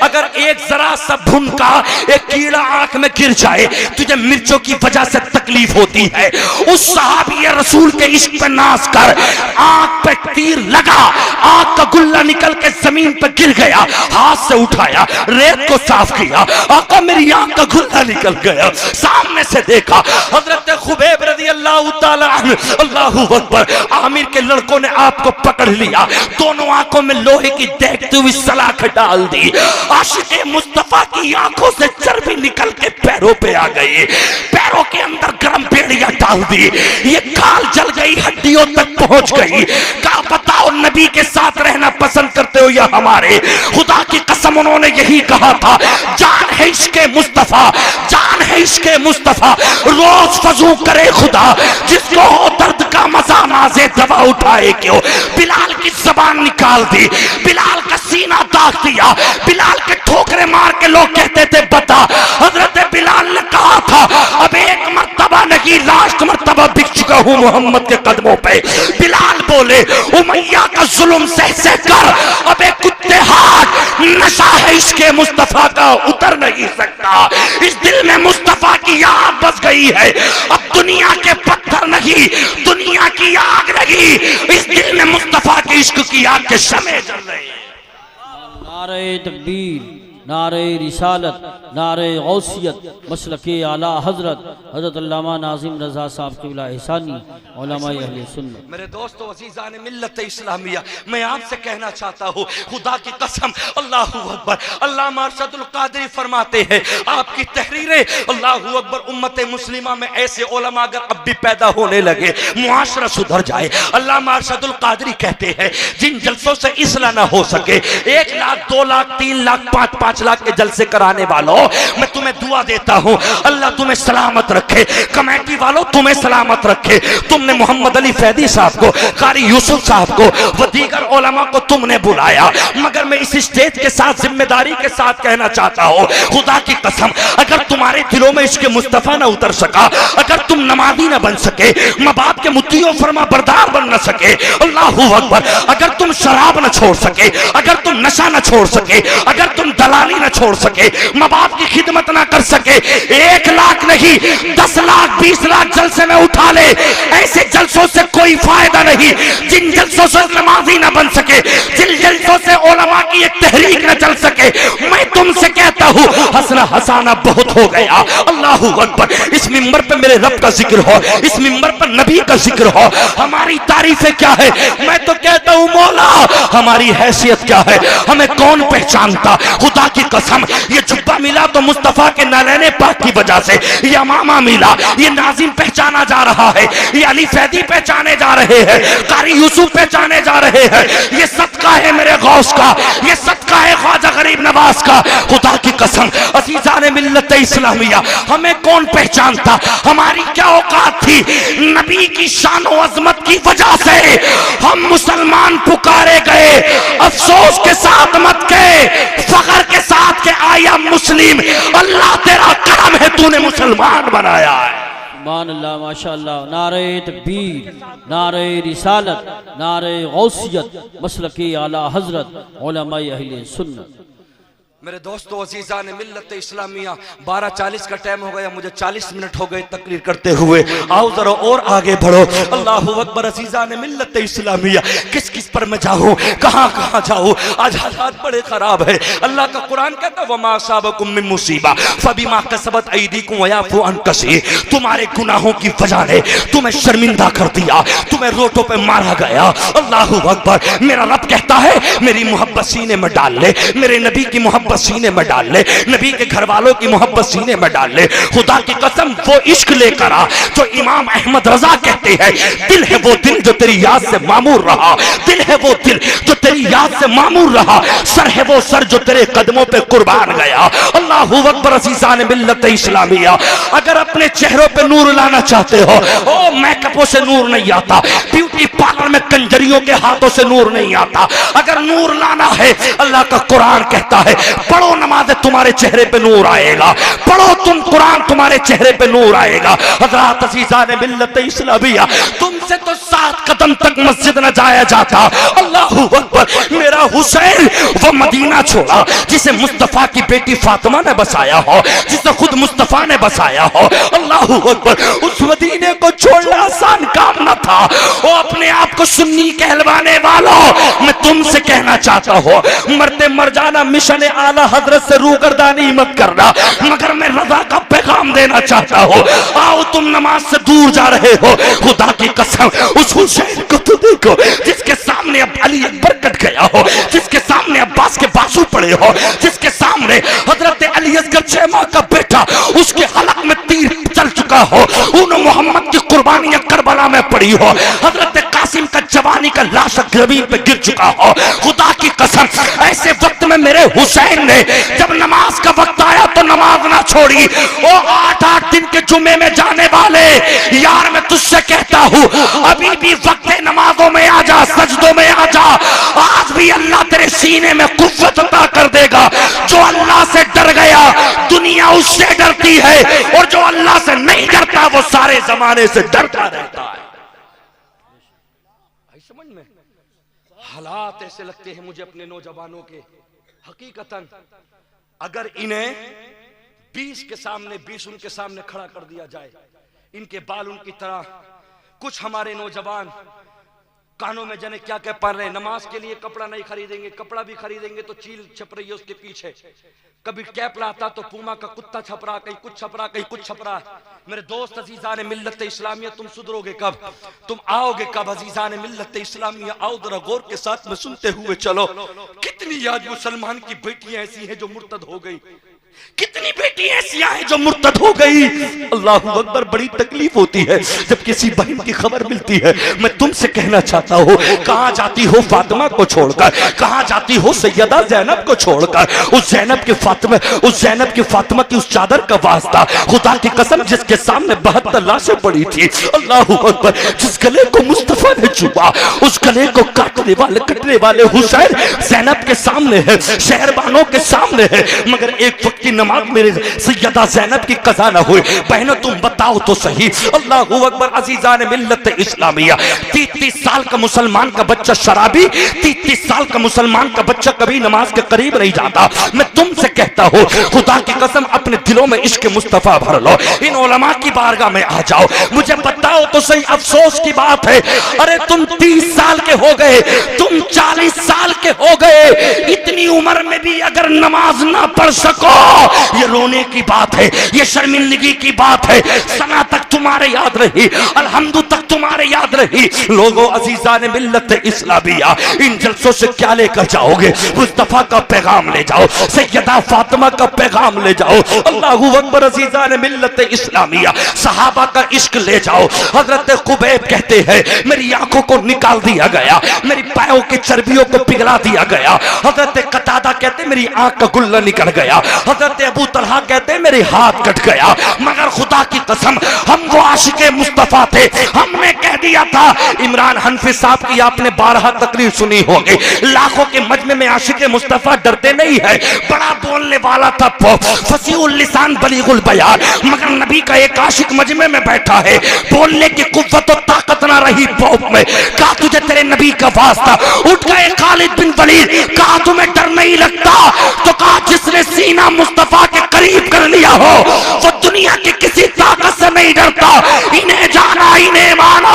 अगर एक जरा सा भुनका, एक कीड़ा आंख में गिर जाए, तुझे मिर्चों की वजह से तकलीफ होती है। उस सहाबी रसूल के इश्क पे नाज कर, आंख पे तीर लगा, आंख का गुल्ला निकल के जमीन पे गिर गया, हाथ से उठाया, रेत को साफ किया, आका मेरी आंख का गुल्ला निकल गया। सामने से देखा हजरत खुबैब रज़ी अल्लाह ताला अन्हु, अल्लाहू अकबर। आमिर के लड़कों ने आपको पकड़ लिया, दोनों आंखों में लोहे की देखती हुई सलाख डाल दी। आशिक़े मुस्तफा की आंखों से चर्बी निकल के पैरों पे आ गई, पैरों के अंदर गर्म बेड़ियां डाल दी, ये खाल जल गई, हड्डियों तक पहुंच गई। कहा बताओ नबी के साथ रहना पसंद करते हो या हमारे? खुदा की कसम उन्होंने यही कहा था, जान है इश्क़े मुस्तफा, जान है इश्क़े मुस्तफा। रोज फजू करे खुदा, जिसको हो दर्द का मजा नाज़े दवा उठाए क्यों। बिलाल की जबान निकाल दी, बिलाल का सीना दाग दिया, बिलाल के ठोकरे के लोग कहते थे बता। हजरत बिलाल ने कहा था अब एक मर्तबा नहीं, लास्ट मर्तबा बिक चुका हूं मोहम्मद के कदमों पे। बिलाल बोले उमैया का जुल्म सह सह कर अब एक कुत्ते हाथ नशा है इसके मुस्तफा का उतर नहीं सकता। इस दिल में मुस्तफा की आग बस गई है, अब दुनिया के पत्थर नहीं, दुनिया की आग नहीं, इस दिल में मुस्तफा के इश्क की आग के शमे जल रहे हैं। नारे तकबीर, नारे रिसालत, नारे गौसियत, मसलके आला हजरत हजरत अल्लामा नाजिम रजा साहब क़िबला एहसानी उलमा अहले सुन्नत। मेरे दोस्तों अज़ीज़ान मिल्लत इस्लामिया, मैं आपसे कहना चाहता हूँ खुदा की कसम, अल्लाहू अकबर। अल्लामा अरशदुल क़ादरी फरमाते हैं आपकी तहरीरें, अल्लाहू अकबर, उम्मत मुस्लिमा में ऐसे उलमा अगर अब भी पैदा होने लगे मुआशरा सुधर जाए। अल्लामा अरशदुल क़ादरी कहते हैं जिन जलसों से इसलाह ना हो सके, 1 लाख 2 लाख 3 लाख 5 लाख के जलसे कराने वालों, मैं तुम्हें दुआ देता हूं अल्लाह तुम्हें सलामत रखे। कमेटी वालों तुम्हें सलामत रखे। तुमने मोहम्मद अली फैदी साहब को, कारी यूसुफ साहब को व दीगर उलमा को तुमने बुलाया, मगर मैं इस स्टेज के साथ जिम्मेदारी के साथ कहना चाहता हूं खुदा की कसम, अगर तुम्हारे दिलों में इसके मुस्तफा ना उतर सका, अगर तुम नमाजी ना बन सके, माँ बाप के मुत्तियों फरमा बरदार बन न सके, अल्लाहू अकबर, अगर तुम शराब न छोड़ सके, अगर तुम नशा न छोड़ सके, अगर तुम दलाली न छोड़ सके, माँ बाप की खिदमत ना कर सके, 1 लाख नहीं 10 लाख 20 लाख जलसे में उठा ले, ऐसे जलसों से कोई फायदा नहीं। जिन जलसों से नमाजी ना बन सके, जिन जलसों से उलमा की एक तहरीक न चल सके, मैं तुमसे कहता हूँ हंसना हंसाना बहुत हो गया। अल्लाहू अकबर, इस मिंबर पे मेरे रब का जिक्र हो, इस मिंबर पर नबी का जिक्र हो, हमारी तारीफें क्या है? मैं तो कहता हूँ मौला हमारी हैसियत क्या है, हमें कौन पहचानता। खुदा की कसम, ये जुब्बा मिला तो मुस्तफा के नालैने पाक की वजह से, ये अमामा मिला, ये नाजिम पहचाना जा रहा है, ये अली फैदी पहचाने जा रहे हैं, कारी यूसुफ पहचाने जा रहे हैं, ये सदका है मेरे गौस का, ये सदका है ख्वाजा गरीब नवाज का। खुदा की कसम अज़ीज़ान मिल्लत इस्लामिया, हमें कौन पहचानता, हमारी क्या औकात थी। नबी की शान और अजमत की वजह से हम मुसलमान पुकारे गए, अफसोस के साथ मत के, फख्र के साथ के आया मुस्लिम, अल्लाह तेरा करम है तूने मुसलमान बनाया है। सुभान अल्लाह, माशाअल्लाह। नारे तकबीर, नारे रिसालत, नारे गौसियत, मसलके आला हजरत उलमा अहले सुन्नत। मेरे दोस्तों अज़ीज़ान मिल्लत इस्लामिया, 12:40 का टाइम हो गया, मुझे 40 मिनट हो गए तकरीर करते हुए। आओ जरा और आगे बढ़ो। अल्लाहू अकबर। अज़ीज़ान मिल्लत इस्लामिया, किस किस पर मैं जाऊँ, कहाँ कहाँ जाऊँ, आज हालात बड़े खराब है। अल्लाह का कुरान कहता है वमा असाबकुम मिन मुसीबा फबिमा कसबत अयदीकुम वयाफू अन कसीर। तुम्हारे गुनाहों की वजह ने तुम्हें शर्मिंदा कर दिया, तुम्हें रोटों पे मारा गया। अल्लाहू अकबर। मेरा रब कहता है मेरी मोहब्बत सीने में डाल ले, मेरे नबी की मोहब्बत सीने में डाल ले, नबी के घर वालों की मोहब्बत सीने में डाल ले। खुदा की कसम वो इश्क लेकर आ जो इमाम अहमद रजा कहते हैं, दिल है वो दिल जो तेरी याद से मामूर रहा, दिल है वो दिल जो तेरी याद से मामूर रहा, सर है वो सर जो तेरे कदमों पे कुर्बान गया। अल्लाहू अकबर। अज़ीज़ान मिल्लत इस्लामिया, अगर अपने चेहरों पे नूर लाना चाहते हो, ओ मेकअपों से नूर नहीं आता, ब्यूटी पार्लर में कंजरियों के हाथों से नूर नहीं आता। अगर नूर लाना है, अल्लाह का कुरान कहता है पढ़ो नमाज़, तुम्हारे चेहरे पे नूर आएगा, पढ़ो तुम कुरान, तुम्हारे चेहरे पे नूर आएगा। हज़रात अज़ीज़ान मिल्लत इस्लामिया, तुमसे तो 7 कदम तक मस्जिद न जाया जाता। अल्लाहू अकबर। मेरा हुसैन वो मदीना छोड़ा जिसे मुस्तफा की बेटी फातिमा ने बसाया हो, जिसे खुद मुस्तफा ने बसाया हो। अल्लाहू अकबर। उस मदीने को छोड़ना आसान काम न था। वो अपने आप को सुन्नी कहलवाने वालों, मैं तुमसे कहना चाहता हूँ मरते मर जाना, मिशन आला हजरत से रूगर्दानी मत करना, मगर मैं रजा का पैगाम देना चाहता हूँ। आओ तुम नमाज से दूर जा रहे हो, खुदा की कसम उस हुसैन को तो देखो जिसके सामने अब अली अकबर कट गया हो, जिसके सामने अब्बास के बाजू पड़े हो, जिसके सामने हजरत अली असगर 6 माह का बेटा उसके हलक में तीर चल चुका हो, उन मोहम्मद की कुर्बानियां करबला में पड़ी हो, हजरत कासिम का जवानी का लाश जमीन पे गिर चुका हो। खुदा की कसम ऐसे वक्त में मेरे हुसैन ने जब नमाज का वक्त आया तो नमाज ना छोड़ी। वो 8-8 दिन के जुमे में जाने वाले यार, मैं तुझसे कहता हूँ अभी भी वक्त नमाजों में आ जा, सजदों में आ जा। आज भी अल्लाह तेरे सीने में कुव्वत अता कर देगा। जो अल्लाह से डर गया उससे डरती है, और जो अल्लाह से नहीं डरता वो सारे जमाने से डरता रहता है। समझ में हालात ऐसे लगते हैं मुझे अपने नौजवानों के, हकीकतन अगर इन्हें 20 के सामने 20 उनके सामने खड़ा कर दिया जाए, इनके बाल उनकी तरह, कुछ हमारे नौजवान कानों में जाने क्या क्या पढ़ रहे हैं, नमाज के लिए कपड़ा नहीं खरीदेंगे, कपड़ा भी खरीदेंगे तो चील छप रही है उसके पीछे, कभी कैप लाता तो पूमा का कुत्ता छप रहा, कहीं कुछ छप रहा, कहीं कुछ छप रहा। मेरे दोस्त अजीजान मिल्लत इस्लामिया, तुम सुधरोगे कब, तुम आओगे कब? अजीजान मिल्लत इस्लामिया आओ जरा गौर के साथ में सुनते हुए चलो। कितनी आज मुसलमान की बेटियां ऐसी हैं जो मुर्तद हो गई, कितनी बेटी ऐसी हैं जो मुर्तद हो गई। अल्लाहू अकबर, बड़ी तकलीफ होती है जब किसी बहन की खबर मिलती है। मैं तुमसे कहना चाहता हूँ, कहाँ जाती हो फातिमा को छोड़कर, कहाँ जाती हो सैयदा जैनब को छोड़कर, उस जैनब की फातिमा की उस चादर का वास्ता, खुदा की कसम जिसके सामने 72 लाशें पड़ी थी। अल्लाहू अकबर, जिस गले को मुस्तफा ने छुआ, उस गले को कटने वाले हुसैन जैनब के सामने है, शहरबानों के सामने है, मगर एक वक्त की नमाज मेरे सैयदा जैनब की कज़ा न हुई। बहनों तुम बताओ तो सही। अल्लाहू अकबर, अज़ीज़ान मिल्लत इस्लामिया, 30 साल का मुसलमान का बच्चा शराबी, 30 साल का मुसलमान का बच्चा कभी नमाज के करीब नहीं जाता। मैं तुमसे कहता हूँ, खुदा की कसम अपने दिलों में इश्क मुस्तफा भर लो, इन उलमा की बारगाह में आ जाओ, मुझे बताओ तो सही। अफसोस की बात है, अरे तुम 30 साल के हो गए, तुम 40 साल के हो गए, इतनी उम्र में भी अगर नमाज ना पढ़ सको, ये रोने की बात है, ये शर्मिंदगी की बात है। सना तक तुम्हारे याद रही, अल्हम्दु तक तुम्हारे याद रही। लोगों अजीजान मिल्लत इस्लामिया, इन जलसों से क्या लेकर जाओगे? मुस्तफा का पैगाम ले जाओ, सैयदा फातिमा का पैगाम ले जाओ। अल्लाहू अकबर, अजीजान मिल्लत इस्लामिया, सहाबा का इश्क ले जाओ। हजरत कुबैब कहते हैं, मेरी आंखों को निकाल दिया गया, मेरी पायों की चर्बियों को पिघला दिया गया। हजरत कतादा कहते, मेरी आंख का गुल्ला निकल गया। हजरत अबू तलहा कहते मेरे हाथ कट गया, मगर खुदा की कसम हम वो आशिके मुस्तफा थे। हमने कह दिया था, इमरान हनफी साहब की आपने 12 तकरीर सुनी होगी, लाखों के मजमे में आशिके मुस्तफा डरते नहीं है, बड़ा बोलने वाला था, फसीहुल लिसान बलीगुल बयान, मगर नबी का एक आशिक मजमे में बैठा है, बोलने की कुव्वत और ताकत ना रही पौप में। कहा तुझे तेरे नबी का वास्ता, उठ गए खालिद बिन वलीद, कहा तुम्हें डर नहीं लगता? तो कहा जिसने सीना मुस्तफा के करीब कर लिया हो वो दुनिया की किसी ताकत से नहीं डरता। इन्हें जाना, इन्हें माना,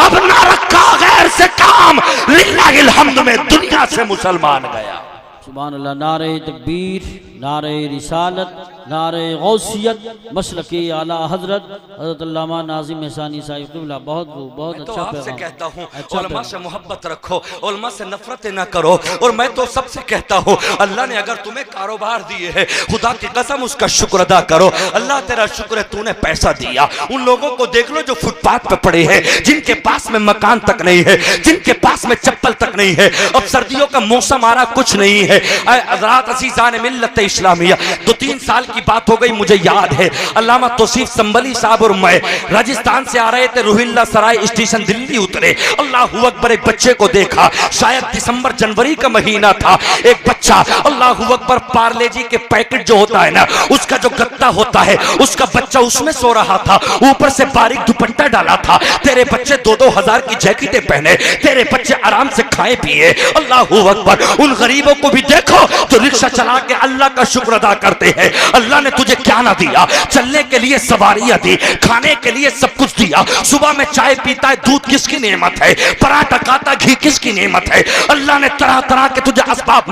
अब ना रखा गैर से काम, लिल्लाहिल हम्द में दुनिया से मुसलमान गया। सुभान अल्लाह। नारे तकबीर, नारे रिसालत, नारे गौसियत, मसलके आला हजरत हजरत अल्लामा नाज़िम हसानी साहिब क़िबला। बहुत तो अच्छा आपसे पैगाम। कहता हूँ, अच्छा उलमा से मोहब्बत रखो, उलमा से नफरत ना करो। और मैं तो सबसे कहता हूँ, अल्लाह ने अगर तुम्हें कारोबार दिए है, खुदा की कसम उसका शुक्र अदा करो। अल्लाह तेरा शुक्र है तूने पैसा दिया। उन लोगों को देख लो जो फुटपाथ पे पड़े हैं, जिनके पास में मकान तक नहीं है, जिनके पास में चप्पल तक नहीं है। अब सर्दियों का मौसम आ रहा, कुछ नहीं है। हज़रात अज़ीज़ान मिल्लत इस्लामिया, 2-3 साल की बात हो गई, मुझे याद है, अल्लामा तौसीफ संबली साहब और मैं राजस्थान से आ रहे थे, रोहिल्ला सराय स्टेशन दिल्ली उतरे। अल्लाहू अकबर, एक बच्चे को देखा, शायद दिसंबर जनवरी का महीना था। एक बच्चा, अल्लाहू अकबर, पार्ले जी के पैकेट जो होता है ना, उसका जो गत्ता होता है, उसका बच्चा उसमें सो रहा था, ऊपर से बारीक दुपट्टा डाला था। तेरे बच्चे 2-2 हजार की जैकेटें पहने, तेरे बच्चे आराम से खाए पिए। अल्लाहू अकबर, उन गरीबों को भी देखो तो रिक्शा चला के अल्लाह का शुक्र अदा करते हैं। अल्लाह ने तुझे क्या ना दिया? चलने के लिए सवारियां दी, खाने के लिए सब कुछ दिया। सुबह में चाय पीता है, दूध किसकी नेमत है? पराठा खाता, घी किसकी नेमत है? अल्लाह ने तरह तरह के तुझे असबाब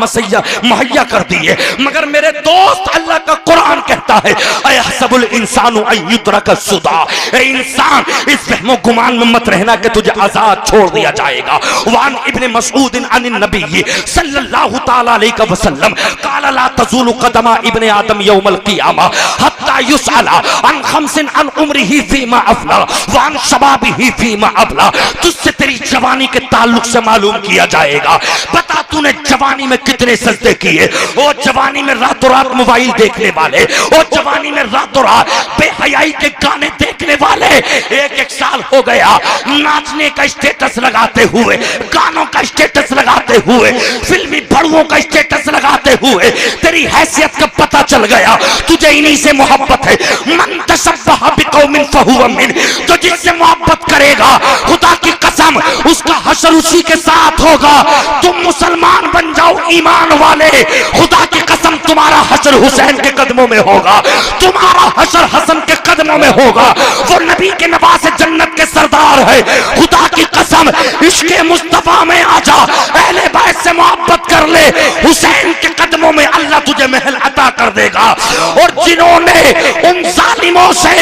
मुहैया कर दिए। मगर मेरे दोस्त, अल्लाह का कुरान कहता है, अयहसबुल इंसानु अन युद्रका सुदा, ए इंसान इस वहमो गुमान में मत रहना कि तुझे आजाद छोड़ दिया जाएगा। वान इब्न मसऊद अन नबी सल्लल्लाहु तआला अलैहि वसल्लम काला ला तज़ूलु कदमा इब्न आदम यौमल क़ियामा हत्ता युसअला अन खमसिन अन उम्रिही फीमा अफला व अन शबाबिही फीमा अबला। तुझसे तेरी जवानी के ताल्लुक से मालूम किया जाएगा। बता तूने जवानी में कितने सजदे किए? वो जवानी में रातों रात मोबाइल देखने वाले, वो जवानी में रातों रात बेहयाई के गाने देखने वाले, 1-1 साल हो गया नाचने का स्टेटस लगाते हुए, गानों का स्टेटस लगाते हुए, फिल्मी बड़ुओं का स्टेटस स्टेटस लगाते हुए तेरी हैसियत का पता चल गया, तुझे इन्हीं से मोहब्बत है। मन तशब्बह बिकौमिन फहुव मिन, जो जिससे मोहब्बत करेगा खुदा की कसम उसका हशर उसी के साथ होगा। तुम मुसलमान बन जाओ ईमान वाले, खुदा की कसम तुम्हारा हशर हुसैन के कदमों में होगा, तुम्हारा हशर हसन के कदमों में होगा। वो नबी के नवासे जन्नत के सरदार है, खुदा की कसम इश्क़े मुस्तफा में आजा, अहले बैत से मोहब्बत कर ले, हुसैन के कदमों में अल्लाह तुझे महल अता कर देगा। और जिन्होंने उन जालिमों से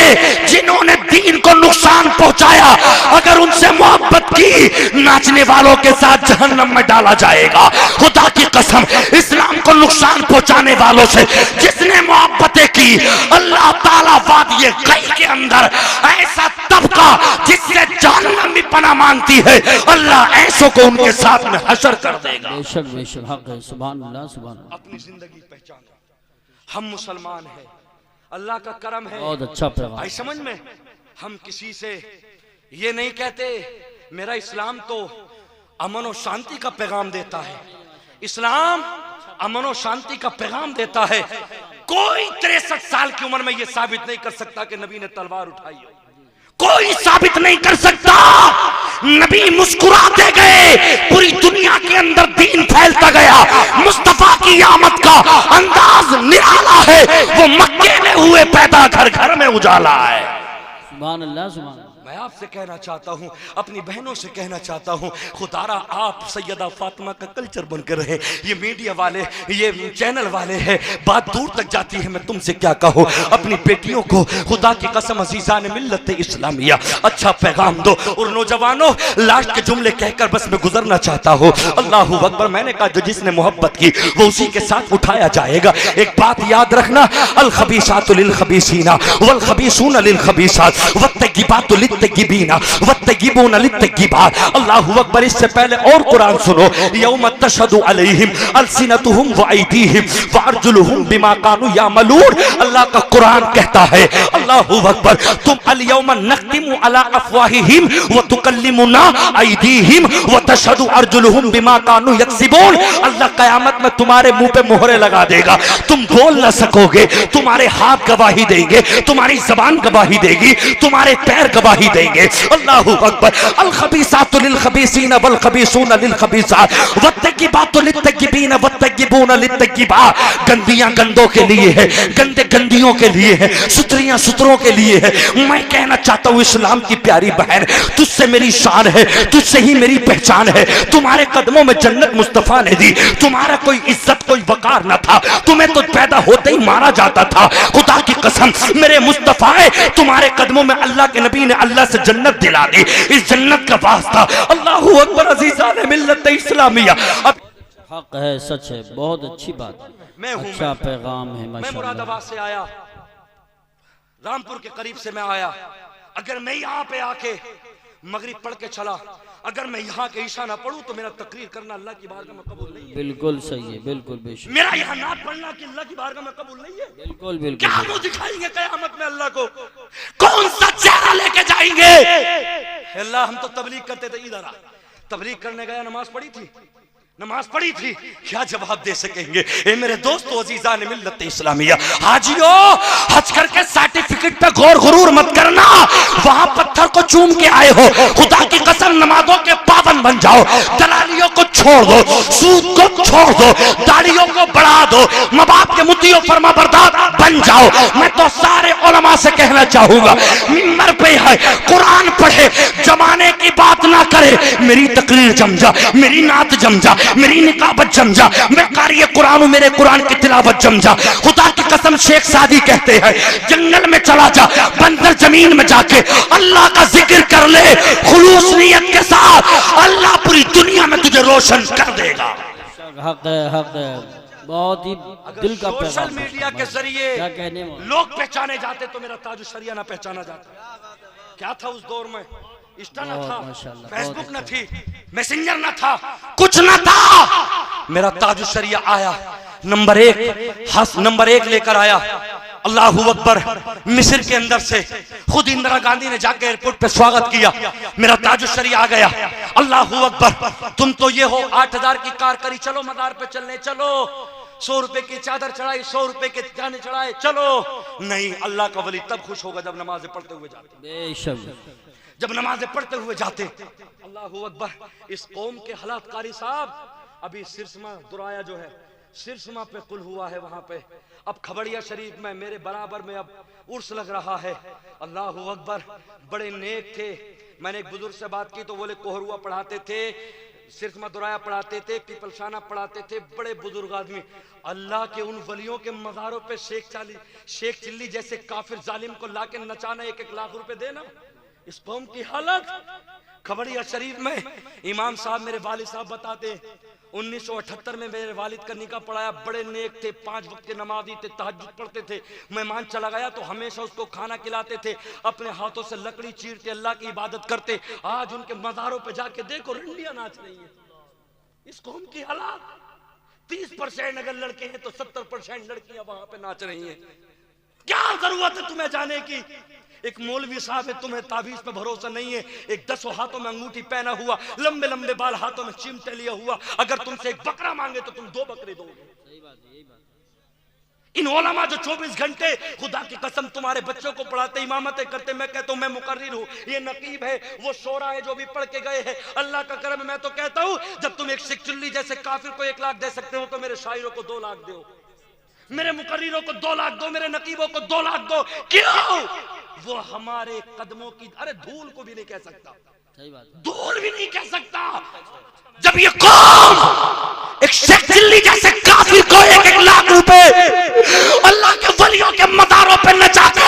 जिन्होंने दीन को नुकसान पहुंचाया, अगर उनसे मोहब्बत की, नाचने वालों के साथ जहन्नम में डाला जाएगा। खुदा की कसम इस्लाम को नुकसान पहुंचाने वालों से जिसने मोहब्बतें की, अल्लाह ताला वादिये कई के अंदर ऐसा तबका जिससे जहन्नम भी पनाह मांगती है, अल्लाह ऐसों को उनके साथ में हशर कर देगा। बेशक बेशक हक है, सुभान अल्लाह सुभान अल्लाह। अपनी जिंदगी पहचानो, हम मुसलमान हैं, अल्लाह का करम है। बहुत अच्छा पैगाम। आई समझ में, हम किसी से ये नहीं कहते मेरा इस्लाम तो अमन और शांति का पैगाम देता है। इस्लाम अमन और शांति का पैगाम देता है। कोई 63 साल की उम्र में यह साबित नहीं कर सकता कि नबी ने तलवार उठाई हो, कोई साबित नहीं कर सकता। नबी मुस्कुराते गए, पूरी दुनिया के अंदर दीन फैलता गया। मुस्तफा की आमद का अंदाज निराला है, वो मक्के में हुए पैदा, घर घर में उजाला है। सुभान अल्लाह सुभान अल्लाह। मैं आपसे कहना चाहता हूं, अपनी बहनों से कहना चाहता हूं, खुदारा आप सैयदा फातिमा का कल्चर बनकर रहे। ये मीडिया वाले, ये चैनल वाले हैं, बात दूर तक जाती है। मैं तुमसे क्या कहूं, अपनी बेटियों को खुदा की कसम अजीजान मिल्लत इस्लामिया अच्छा पैगाम दो। और नौजवानों, लास्ट के जुमले कहकर बस मैं गुजरना चाहता हूं। अल्लाहु अकबर। मैंने कहा जो जिसने मोहब्बत की वो उसी के साथ उठाया जाएगा। एक बात याद रखना, अल खबीसातु लिल खबीसीना वल खबीसूना लिल खबीसात वत्तगिबातु लित्तगिबीना वत्तगिबूना लित्तगिबात। अल्लाहु अकबर। इससे पहले और कुरान सुनो, यौम तशहदु अलैहिम अलसिनतुहुम व अयदीहिम व अर्जुलुहुम बिमा कानू यामलून। अल्लाह का कुरान कहता है, अल्लाहु अकबर, तुम अल यौम नख्तिमु अला अफवाहिहिम व तुकल्लिमुना अयदीहिम व तशहदु अर्जुलुहुम बिमा कानू यक्सिबून। अल्लाह कयामत में तुम्हारे मुंह पे मोहरे लगा देगा, तुम बोल ना सकोगे, तुम्हारे हाथ गवाही देंगे, तुम्हारी जबान गवाही देगी, तुम्हारे पैर गवाही देंगे। अल्लाहु अकबर। अल खबीसातु लिल खबीसीना वल खबीसूना लिल खबीसात वत्तगिबातु लित्तगिबीना वत्तगिबूना लित्तगिबात। गंदियां गंदों के लिए है, गंदे गंदियों के लिए है, सुतरियां सुतरों के लिए है। मैं कहना चाहता हूं, इस्लाम की प्यारी बहन, तुझसे मेरी शान है, तुझसे ही मेरी पहचान है। तुम्हारे कदमों में जन्नत मुस्तफा ने दी, तुम्हारा कोई इज्जत कोई वकार न था, तुम्हें तो पैदा होते ही मारा जाता था। खुदा की कसम मेरे मुस्तफा है, तुम्हारे कदमों में अल्लाह के नबी ने अल्लाह से जन्नत दिला दी। इस जन्नत का वास्ता अल्लाहु अकबर अज़ीज़ान मिल्लत इस्लामिया। अब हक है, सच है, बहुत अच्छी बात, मैं हूं, अच्छा पैगाम है मैं माशाअल्लाह। मुरादाबाद से आया, रामपुर के करीब से मैं आया। अगर मैं यहाँ पे आके मगरिब पढ़ के चला, अगर मैं यहाँ के ईशा ना पढ़ूं तो मेरा तकरीर करना अल्लाह की बारगाह में कबूल नहीं है। बिल्कुल सही है, बिल्कुल बेशक। मेरा यहाँ ना पढ़ना कि अल्लाह की बारगाह में कबूल नहीं है। बिल्कुल बिल्कुल। क्या मुंह दिखाएंगे कयामत में अल्लाह को, कौन सा चेहरा लेके जाएंगे? अल्लाह हम तो तबलीग करते थे, इधर आ, तबलीग करने गया, नमाज पढ़ी थी, नमाज पढ़ी थी, क्या जवाब दे सकेंगे? ए मेरे दोस्तों अजीजान मिल्लत इस्लामिया, हाजियो, हज करके सर्टिफिकेट पे गौर गुरूर मत करना। वहां पत्थर को चूम के आए हो, खुदा की कसम नमाजों के पाबंद बन जाओ, दलालियों को छोड़ दो, सूद को छोड़ दो, दाढ़ियों को बढ़ा दो, माँ बाप के मुद्दियों फरमा बरदार बन जाओ। मैं तो सारे उलमा से कहना चाहूंगा, मिंबर पे है, कुरान पढ़े, जमाने की बात ना करे। मेरी तकरीर जमजा, मेरी नात जमजा, मेरी निकाबत जमजा, मैं कारी कुरान हूं, मेरे कुरान की तिलावत जमजा। खुदा की कसम शेख सादी कहते हैं, जंगल में चला जा, बंजर जमीन में जाके अल्लाह का जिक्र कर ले खुलूस नियत के साथ, अल्लाह पूरी दुनिया में तुझे रोशन कर देगा। हक है, हक है, बहुत ही दिल का पैगाम। सोशल मीडिया के जरिए क्या कहने वाले लोग पहचाने जाते तो मेरा ताजु शरिया ना पहचाना जाता। क्या था उस दौर में? इंस्टा ना था, फेसबुक ना थी, मैसेंजर ना था, कुछ ना था। मेरा ताजु शरिया आया, नंबर 1 लेकर आया। अल्लाहू अकबर। मिस्र के अंदर से खुद इंदिरा गांधी ने जाकर एयरपोर्ट पे स्वागत किया, मेरा ताजुश्शरी आ गया। अल्लाहू अकबर। तुम तो ये हो 8,000 की कार करी, चलो मदार पे चलने चलो, 100 रुपए की चादर चढ़ाई, 100 रुपए के गाने चढ़ाए, चलो। नहीं, अल्लाह का वली तब खुश होगा जब नमाजें पढ़ते हुए जाते, बेशक जब नमाजें पढ़ते हुए जाते। अल्लाहू अकबर। इस कौम के हालात कारी साहब, अभी सिरसमा दुराया जो है, सिरसमा पे कुल हुआ है वहां पे, अब खबड़िया शरीफ में मेरे बराबर में अब उर्स लग रहा है। अल्लाहू अकबर। बड़े नेक थे, मैंने एक बुजुर्ग से बात की तो बोले कोहरुआ पढ़ाते थे, सिरसमा दुराया पढ़ाते थे, पिपलशाना पढ़ाते थे, बड़े बुजुर्ग आदमी। अल्लाह के उन वलियों के मज़ारों पे शेख चिल्ली जैसे काफिर जालिम को लाके नचाना, 1-1 लाख रुपए देना। इस कौम की हालत। खबड़िया शरीफ में इमाम साहब मेरे वालिद साहब बताते, 1978 में मेरे वालिद का निकाह पढ़ाया, बड़े नेक थे, 5 वक्त के नमाजी थे, तहज्जुद पढ़ते थे। मेहमान चला गया तो हमेशा उसको खाना खिलाते थे, अपने हाथों से लकड़ी चीरते, अल्लाह की इबादत करते। आज उनके मज़ारों पे जाके देखो, रंडियां नाच रही है। इस कौम की हालत। 30% अगर लड़के हैं तो 70% लड़कियां वहां पे नाच रही हैं। क्या जरूरत है तुम्हें जाने की? एक मौलवी साहब है, तुम्हें ताबीज पे भरोसा नहीं है, एक 10 हाथों में अंगूठी पहना हुआ, लंबे लंबे बाल, हाथों में चिमटे लिया हुआ, अगर तुमसे एक बकरा मांगे तो तुम 2 बकरे दोगे। सही बात है, यही बात। इन ओलमा जो 24 घंटे खुदा की कसम तुम्हारे बच्चों को पढ़ाते, इमामतें करते, मैं कहता हूं मैं मुकर्रिर हूं, ये नकीब है, वो शोरा है जो भी पढ़ के गए हैं, अल्लाह का करम। मैं तो कहता हूं जब तुम एक शेख चिल्ली जैसे काफिर को 1 लाख दे सकते हो तो मेरे शायरों को 2 लाख दो, मेरे मुकर्रिरों को 2 लाख दो, मेरे नकीबों को 2 लाख दो। क्यों? वो हमारे कदमों की, अरे धूल को भी नहीं कह सकता, सही बात है। धूल भी नहीं कह सकता। जब ये कौम एक शेख चिल्ली जैसे काफिर को 1-1 लाख रुपए अल्लाह के वलियों के मदारों पे नचाते,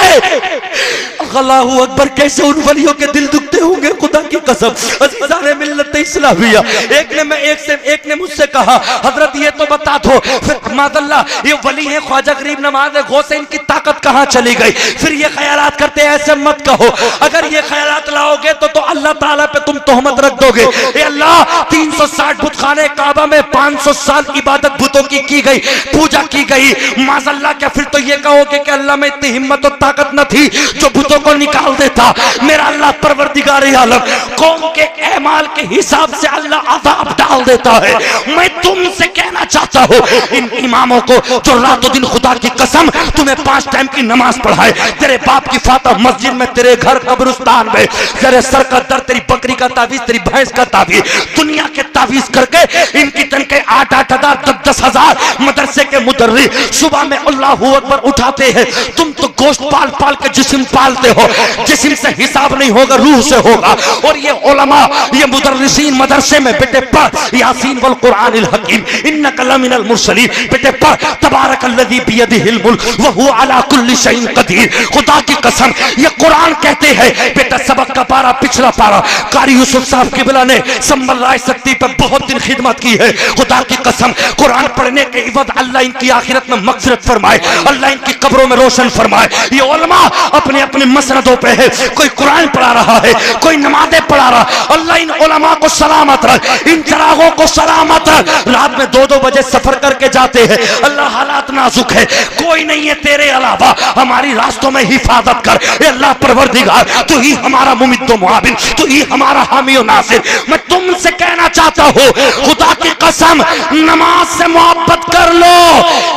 अल्लाहू अकबर, कैसे उन वलियों के दिल दुखते होंगे खुदा की कसम। अज़ीज़ाने मिल्लत इस्लामिया, एक ने मुझसे कहा, हजरत ये तो बता दो, फिर मादल्ला ये वली है, ख्वाजा गरीब नवाज है, गौस है, इनकी ताकत कहाँ चली गई? फिर ये ख्यालात करते, ऐसे मत कहो, अगर ये ख्यालात लाओगे तो अल्लाह ताला पे तुम तोहमत रख दोगे। ए अल्लाह, 360 बुत खाने काबा में 500 साल इबादत बुतों की गई, पूजा की गई, माज़ल्लाह। क्या फिर तो ये कहोगे कि अल्लाह में इतनी हिम्मत और ताकत न थी जो बुतों को निकाल देता? मेरा अल्लाह परवरदिगार आलम, कौम के एमाल के हिसाब से अल्लाह अज़ाब डाल देता है। मैं तुमसे कहना चाहता हूँ, इन इमामों को जो रातों दिन खुदा की कसम तुम्हें 5 टाइम की नमाज पढ़ाए, तेरे बाप की फातह मस्जिद में, तेरे घर कब्रिस्तान में, तेरे सर का दर, तेरी बकरी का तावीज, तेरी भैंस का तावीज, दुनिया के तावीज करके इनकी तनखे 8-8 हजार, 10-10 हजार मदरसे के मुदर्रिस सुबह में अल्लाहू अकबर उठाते हैं। तुम तो गोश्त पाल पाल के जिस्म पालते हो, जिस्म से हिसाब नहीं होगा, रूह से होगा। और ये उलमा, ये मुदर्रिसीन मदरसे में बेटे पढ़ यासीन वल कुरानिल हकीम इन्नका लमिनल मुरसलीन, बेटे पढ़ तबारकल्लज़ी बियदिहिल मुल्क व हुवा अला कुल्ली शैइन कदीर। खुदा की कसम ये कुरान कहते हैं, बेटा सबक का पारा, पिछला पारा, कारी यूसुफ साहब किबला ने संभल राय शक्ति पर बहुत दिन खिदमत की है। खुदा की कसम कुरान पढ़ने के इवद अल्लाह इनकी आखिरत में मग़फ़िरत फरमाए, अल्लाह इनकी कब्रों में रोशन फरमाए। ये उलमा अपने अपने मसनदों पे है, कोई कुरान पढ़ा रहा है, कोई नमाज़ें पढ़ा रहा। अल्लाह इन उलमा को सलामत रख, इन चरागों को सलामत रख। रात में 2-2 बजे सफर करके जाते हैं, अल्लाह हालात नाजुक है, कोई नहीं है तेरे अलावा, हमारी रास्तों में हिफाजत कर। अल्लाह परवरदिगार, तू ही हमारा मुमिद्दो मुआविन, तू ही हमारा हामी और नासिर। मैं तुमसे कहना चाहता हूँ, खुदा की कसम नमाज से मोहब्बत कर लो,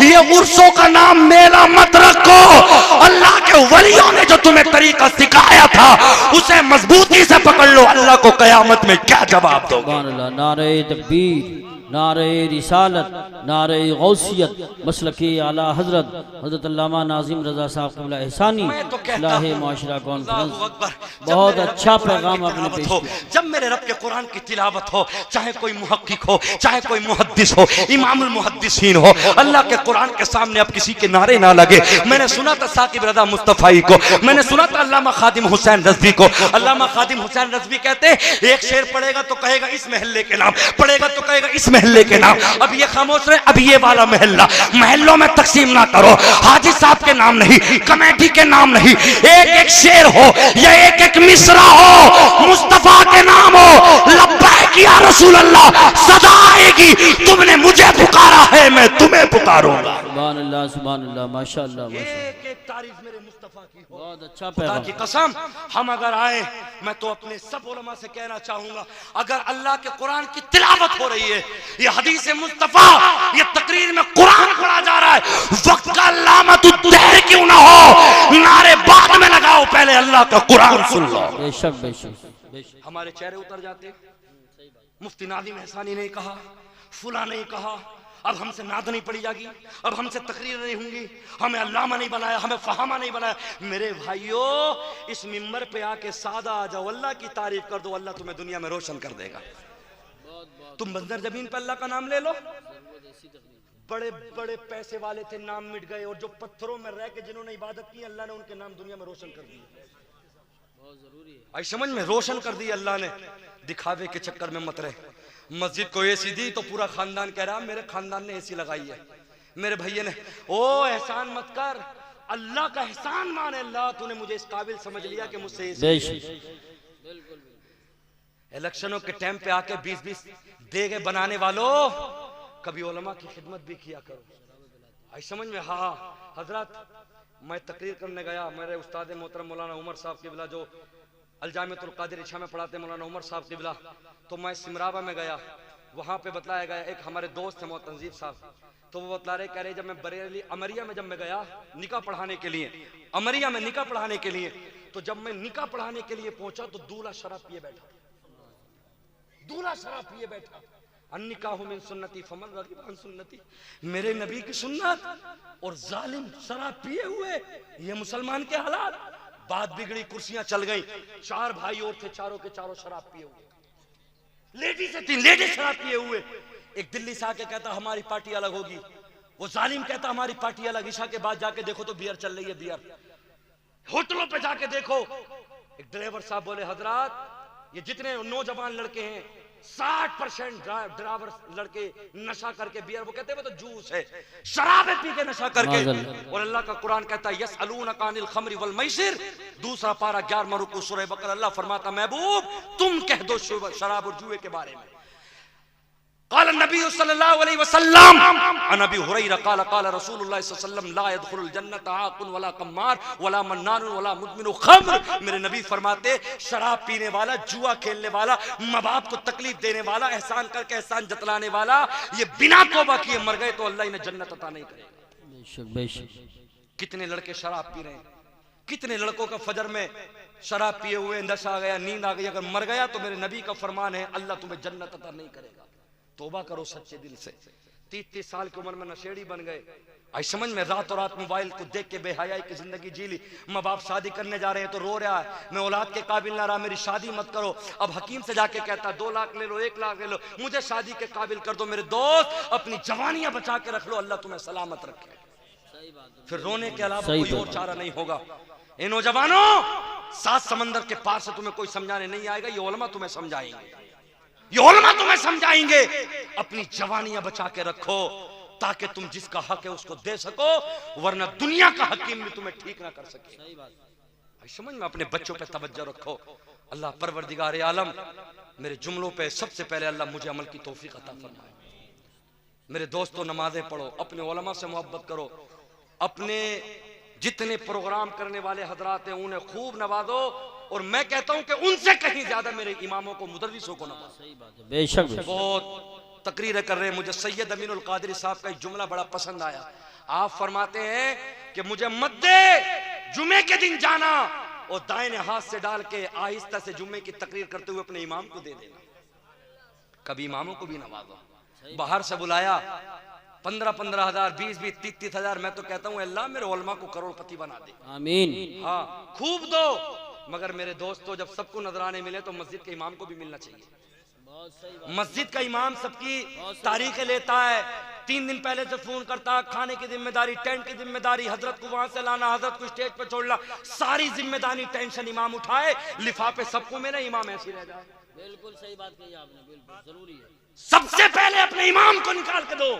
ये उर्सों का नाम मेला मत रखो। अल्लाह के वलियों ने जो तुम्हें तरीका सिखाया था उसे मजबूती से पकड़ लो, अल्लाह को कयामत में क्या जवाब दोगे? नारे तकबीर, नारे रिसालत, नारे गौसियत, मसलके आला हजरत हजरत अल्लामा नाज़िम रज़ा साहब क़िबला एहसानी इस्लाहे माशरा कॉन्फ्रेंस। बहुत अच्छा पैगाम आपने पेश किया। जब मेरे रब के कुरान की तिलावत हो, चाहे कोई मुहक्किक हो, चाहे कोई मुहद्दिस हो, इमामुल मुहद्दिसीन हो, अल्लाह के कुरान के सामने अब किसी के नारे ना लगे। मैंने सुना था साकिब रज़ा मुस्तफ़ाई को, मैंने सुना था अल्लामा खादिम हुसैन रज़वी को। अल्लामा खादिम हुसैन रज़वी कहते एक शेर पढ़ेगा तो कहेगा इस महल्ले के नाम, पढ़ेगा तो कहेगा इस महल्ले के नाम। अब ये खामोश रहे, अब ये वाला महल्ला, महल्लों में तकसीम ना करो, हाजी साहब के नाम नहीं, कमेटी के नाम नहीं, एक एक शेर हो या एक एक मिसरा हो, मुस्तफा के नाम हो, लब्बैक या रसूल अल्लाह, सदा आएगी, तुमने मुझे पुकारा है मैं तुम्हें पुकारूं। होगा। सुभान अल्लाह माशाअल्लाह एक एक तारीफ मेरे मुस्तफा की हो। बहुत अच्छा खुदा पैगाम। की कसम हम अगर आए, मैं तो अपने सब उलमा से कहना चाहूंगा, अगर अल्लाह के कुरान की तिलावत हो रही है, ये हदीस मुस्तफा, ये तकरीर में कुरान पढ़ा जा रहा है, वक्त का लामत देर क्यों ना हो, नारे बाद में लगाओ, पहले अल्लाह का कुरान सुन लो। बेशक बेशक बेशक। हमारे चेहरे उतर जाते। मुफ्ती नादिम एहसानी नहीं कहा, फुला नहीं कहा, अब हमसे नाद नहीं पड़ी जाएगी, अब हमसे तकरीर नहीं होंगी, हमें अल्लामा नहीं बनाया, हमें फहामा नहीं बनाया। मेरे भाइयों, इस मिंबर पे आके सादा आ जाओ, अल्लाह की तारीफ कर दो, अल्लाह तुम्हें दुनिया में रोशन कर देगा। तुम बंजर जमीन पर अल्लाह का नाम ले लो। बड़े बड़े पैसे वाले थे, नाम मिट गए, और जो पत्थरों में रह के जिन्होंने इबादत की, अल्लाह ने उनके नाम दुनिया में रोशन कर दिए। आई समझ में, रोशन कर दी अल्लाह ने। दिखावे के चक्कर में मत रहे। मस्जिद को एसी दी तो पूरा खानदान कह रहा मेरे खानदान ने एसी लगाई है, मेरे भैया ने। ओ एहसान मत कर, अल्लाह का एहसान माने। अल्लाह तूने मुझे इस काबिल समझ लिया कि मुझसे एसी। इलेक्शनों के टाइम पे आके 20-20 देगे बनाने वालों, कभी उलमा की खिदमत भी किया करो। आई समझ में। हाँ हजरत, मैं तकरीर करने गया, मेरे उस्ताद मोहतरम मौलाना उमर साहब किबला जो अलजामियतुल कादिर इशा में पढ़ाते, मौलाना उमर साहब किबला, तो मैं सिमरावा में गया, वहाँ पे बतलाया गया, एक हमारे दोस्त है मोहतरम तंजीब साहब, तो वो बतला रहे, कह रहे जब मैं बरेली अमरिया में जब मैं गया निकाह पढ़ाने के लिए, अमरिया में निकाह पढ़ाने के लिए, तो जब मैं निकाह पढ़ाने के लिए पहुंचा तो दूल्हा शराब पिए बैठा, दूल्हा शराब पिए बैठा। अन्निकाहु मिन सुन्नती फमन रगिब अन सुन्नती, मेरे नबी की सुन्नत, और जालिम शराब पिए हुए, ये मुसलमान के हालात। बात बिगड़ी, कुर्सियां चल गई, 4 भाई और थे, चारों के चारों शराब पिए हुए, लेडीज से 3 लेडीज शराब पिए हुए। एक दिल्ली से आके कहता हमारी पार्टी अलग होगी, वो जालिम कहता हमारी पार्टी अलग। ईशा के बाद जाके देखो तो बियर चल रही है, बियर। होटलों पे जाके देखो। एक ड्राइवर साहब बोले, हजरात ये जितने नौजवान लड़के हैं 60% ड्राइवर लड़के नशा करके बियर, वो कहते हैं वो तो जूस है, शराब पी के नशा करके। और अल्लाह का कुरान कहता है यसअलूनका अनिल खम्रि वल मैसिर, दूसरा पारा 11 रुकू सूरह बकरा। अल्लाह फरमाता महबूब तुम कह दो शराब और जुए के बारे में। क़ाल नबी सल्लल्लाहु अलैहि वसल्लम अन अबी हुरैरा क़ाल क़ाल रसूलुल्लाह सल्लल्लाहु अलैहि वसल्लम ला यदखुलुल जन्नत आकुन वला कम्मार वला मन्नान वला मुदमिनु खम्र। मेरे नबी फरमाते शराब पीने वाला, जुआ खेलने वाला, माँ बाप को तकलीफ देने वाला, एहसान करके एहसान जतलाने वाला, ये बिना तौबा किए मर गए तो अल्लाह इन्हें जन्नत अता नहीं करेगा। बेशक बेशक। कितने लड़के शराब पी रहे हैं, कितने लड़कों का फजर में शराब पिए हुए नशा आ गया, नींद आ गई, अगर मर गया तो मेरे नबी का फरमान है अल्लाह तुम्हें जन्नत अता नहीं करेगा। तौबा करो सच्चे दिल से। 30-30 साल की उम्र में नशेड़ी बन गए। आई समझ में, रातों रात मोबाइल को देख के बेहयाई की जिंदगी जी ली। माँ बाप शादी करने जा रहे हैं तो रो रहा है, मैं औलाद के काबिल ना रहा, मेरी शादी मत करो। अब हकीम से जाके कहता 2 लाख ले लो, 1 लाख ले लो, मुझे शादी के काबिल कर दो। मेरे दोस्त अपनी जवानियां बचा के रख लो, अल्लाह तुम्हें सलामत रखे। फिर रोने के अलावा कोई और चारा नहीं होगा। इन नौजवानों, 7 समंदर के पार से तुम्हें कोई समझाने नहीं आएगा, ये उलमा तुम्हें समझाएंगे, ये उलमा तुम्हें समझाएंगे। अपनी जवानियां बचा के रखो ताकि तुम जिसका हक है उसको दे सको, वरना दुनिया का हकीम भी तुम्हें ठीक ना कर सके। भाई समझ में, अपने बच्चों पे तवज्जो रखो। अल्लाह परवरदिगार आलम मेरे जुमलों पे सबसे पहले अल्लाह मुझे अमल की तौफीक अता फरमाए। मेरे दोस्तों, नमाजें पढ़ो, अपने उलमा से मोहब्बत करो, अपने जितने प्रोग्राम करने वाले हजरात हैं उन्हें खूब नवाजो, और मैं कहता हूं कि उनसे कहीं ज्यादा मेरे इमामों को, मुदर्रिसों को नवाजो। बेशक। बहुत तकरीरें कर रहे हैं। मुझे सैयद अमीनुल कादरी साहब का एक जुमला बड़ा पसंद आया। आप फरमाते हैं कि मुझे मत दे जुमे के दिन जाना और दाहिने हाथ से डाल के आहिस्ता से जुम्मे की तकरीर करते हुए अपने इमाम को दे देना। कभी इमामों को भी नवाजो। बाहर से बुलाया 15-15 हजार, 20-20, 30-30 हजार, मैं तो कहता हूँ अल्लाह मेरे उलमा को करोड़पति बना दे। आमीन। हाँ खूब दो, मगर मेरे दोस्तों जब सबको नजराने मिले तो मस्जिद के इमाम को भी मिलना चाहिए। मस्जिद का इमाम सबकी तारीखें लेता है, 3 दिन पहले से फोन करता, खाने की जिम्मेदारी, टेंट की जिम्मेदारी, हजरत को वहां से लाना, हजरत को स्टेज पे छोड़ना, सारी जिम्मेदारी टेंशन इमाम उठाए, लिफाफे सबको मेरा इमाम ऐसी रह जाए। बिल्कुल सही बात कही आपने, बिल्कुल जरूरी है। सबसे पहले अपने इमाम को निकाल के दो।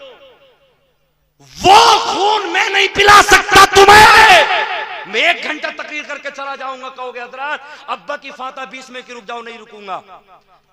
वो खून मैं नहीं पिला सकता तुम्हें। मैं 1 घंटा तकरीर करके चला जाऊंगा, कहोगे हजरत अब्बा की फाता 20 में की रुक जाओ, नहीं रुकूंगा।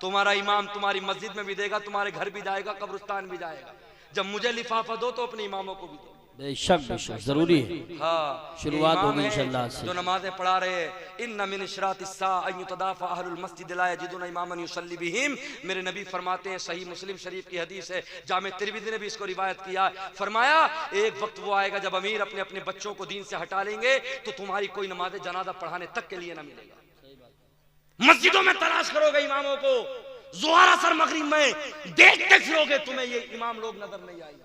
तुम्हारा इमाम तुम्हारी मस्जिद में भी देगा, तुम्हारे घर भी जाएगा, कब्रिस्तान भी जाएगा। जब मुझे लिफाफा दो तो अपने इमामों को भी दो। बेशक बेशक जरूरी है। हाँ, शुरुआत इमाम होगी है इंशाअल्लाह से। जो नमाजें पढ़ा रहे हैं, इन्न मिन इशरातिस्साअ अन युतदाफा अहलुल मस्जिद ला यजिदुना इमामन युसल्ली बिहिम। मेरे नबी फरमाते हैं, सही मुस्लिम शरीफ की हदीस है, जामे तिरमिज़ी ने भी इसको रिवायत किया, फरमाया एक वक्त वो आएगा जब अमीर अपने अपने बच्चों को दीन से हटा लेंगे तो तुम्हारी कोई नमाज जनाजा पढ़ाने तक के लिए ना मिलेगा। मस्जिदों में तलाश करोगे इमामों को, ज़ोहर असर मगरिब में देखते फिरोगे, तुम्हें ये इमाम लोग नजर नहीं आएंगे।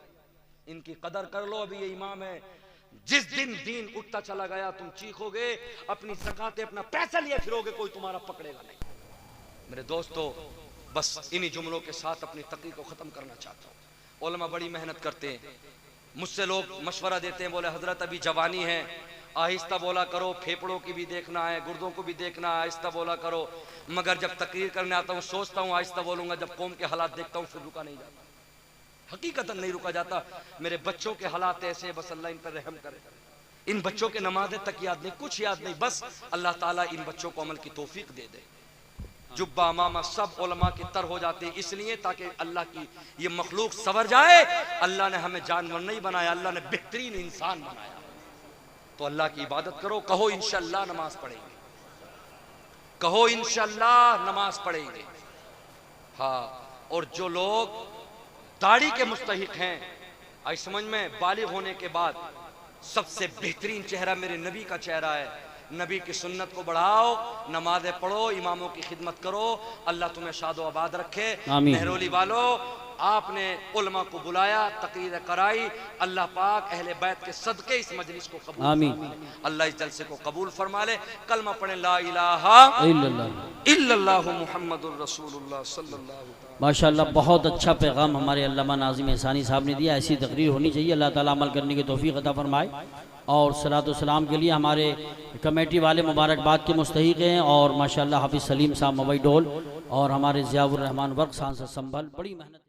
इनकी कदर कर लो, अभी ये इमाम है। जिस दिन दीन उठता चला गया तुम चीखोगे, अपनी ज़कातें अपना पैसा लिए फिरोगे, कोई तुम्हारा पकड़ेगा नहीं। मेरे दोस्तों, बस इन्हीं जुमलों के साथ अपनी तकरीर को ख़त्म करना चाहता हूँ। उलमा बड़ी मेहनत करते हैं, मुझसे लोग मशवरा देते हैं, बोले हजरत अभी जवानी है, आहिस्ता बोला करो, फेफड़ों की भी देखना है, गुर्दों को भी देखना है, आहिस्ता बोला करो। मगर जब तकरीर करने आता हूँ सोचता हूँ आहिस्ता बोलूँगा, जब कौम के हालात देखता हूँ फिर रुका नहीं जाता, हकीकतन नहीं रुका जाता। मेरे बच्चों के हालात ऐसे हैं, बस अल्लाह इन पर रहम करे। इन बच्चों के नमाज़ें तक याद नहीं, कुछ याद नहीं, बस अल्लाह ताला इन बच्चों को अमल की तौफीक दे दे। जुब्बा मामा सब उलमा की तर हो जाते हैं, इसलिए ताकि अल्लाह की ये मखलूक सवर जाए। अल्लाह ने हमें जानवर नहीं बनाया, अल्लाह ने बेहतरीन इंसान बनाया। तो अल्लाह की इबादत करो, कहो इंशाअल्लाह नमाज पढ़ेंगे, कहो इंशाअल्लाह नमाज पढ़ेंगे। हाँ, और जो लोग दाढ़ी के मुस्तहिक हैं, आई समझ में, बालिग होने के बाद सबसे बेहतरीन चेहरा मेरे नबी का चेहरा है। नबी की सुन्नत को बढ़ाओ, नमाजें पढ़ो, इमामों की खिदमत करो, अल्लाह तुम्हें शादो आबाद रखे। मेहरोली वालों, आपने उलमा को बुलाया, तकरीर कराई, अल्लाह पाक अहले बैत के सदके इस मजलिस को कबूल फरमा, अल्लाह इस जलसे को कबूल फरमा ले। कलमा पढ़े ला इलाहा इल्लल्लाहु मुहम्मदुर रसूलुल्लाह सल्लल्लाहु अलैहि वसल्लम। माशाअल्लाह, बहुत अच्छा पैगाम हमारे अल्लामा नाज़िम एहसानी साहब ने दिया। ऐसी तकरीर होनी चाहिए, अल्लाह ताला अमल करने की तौफीक अता फरमाए। और सलातो सलाम के लिए हमारे कमेटी वाले मुबारकबाद के मुस्तहिक हैं, और माशाअल्लाह हाफिज़ सलीम साहब मवई डोल और हमारे ज़ियाउर रहमान वर्क सांसद संभल बड़ी मेहनत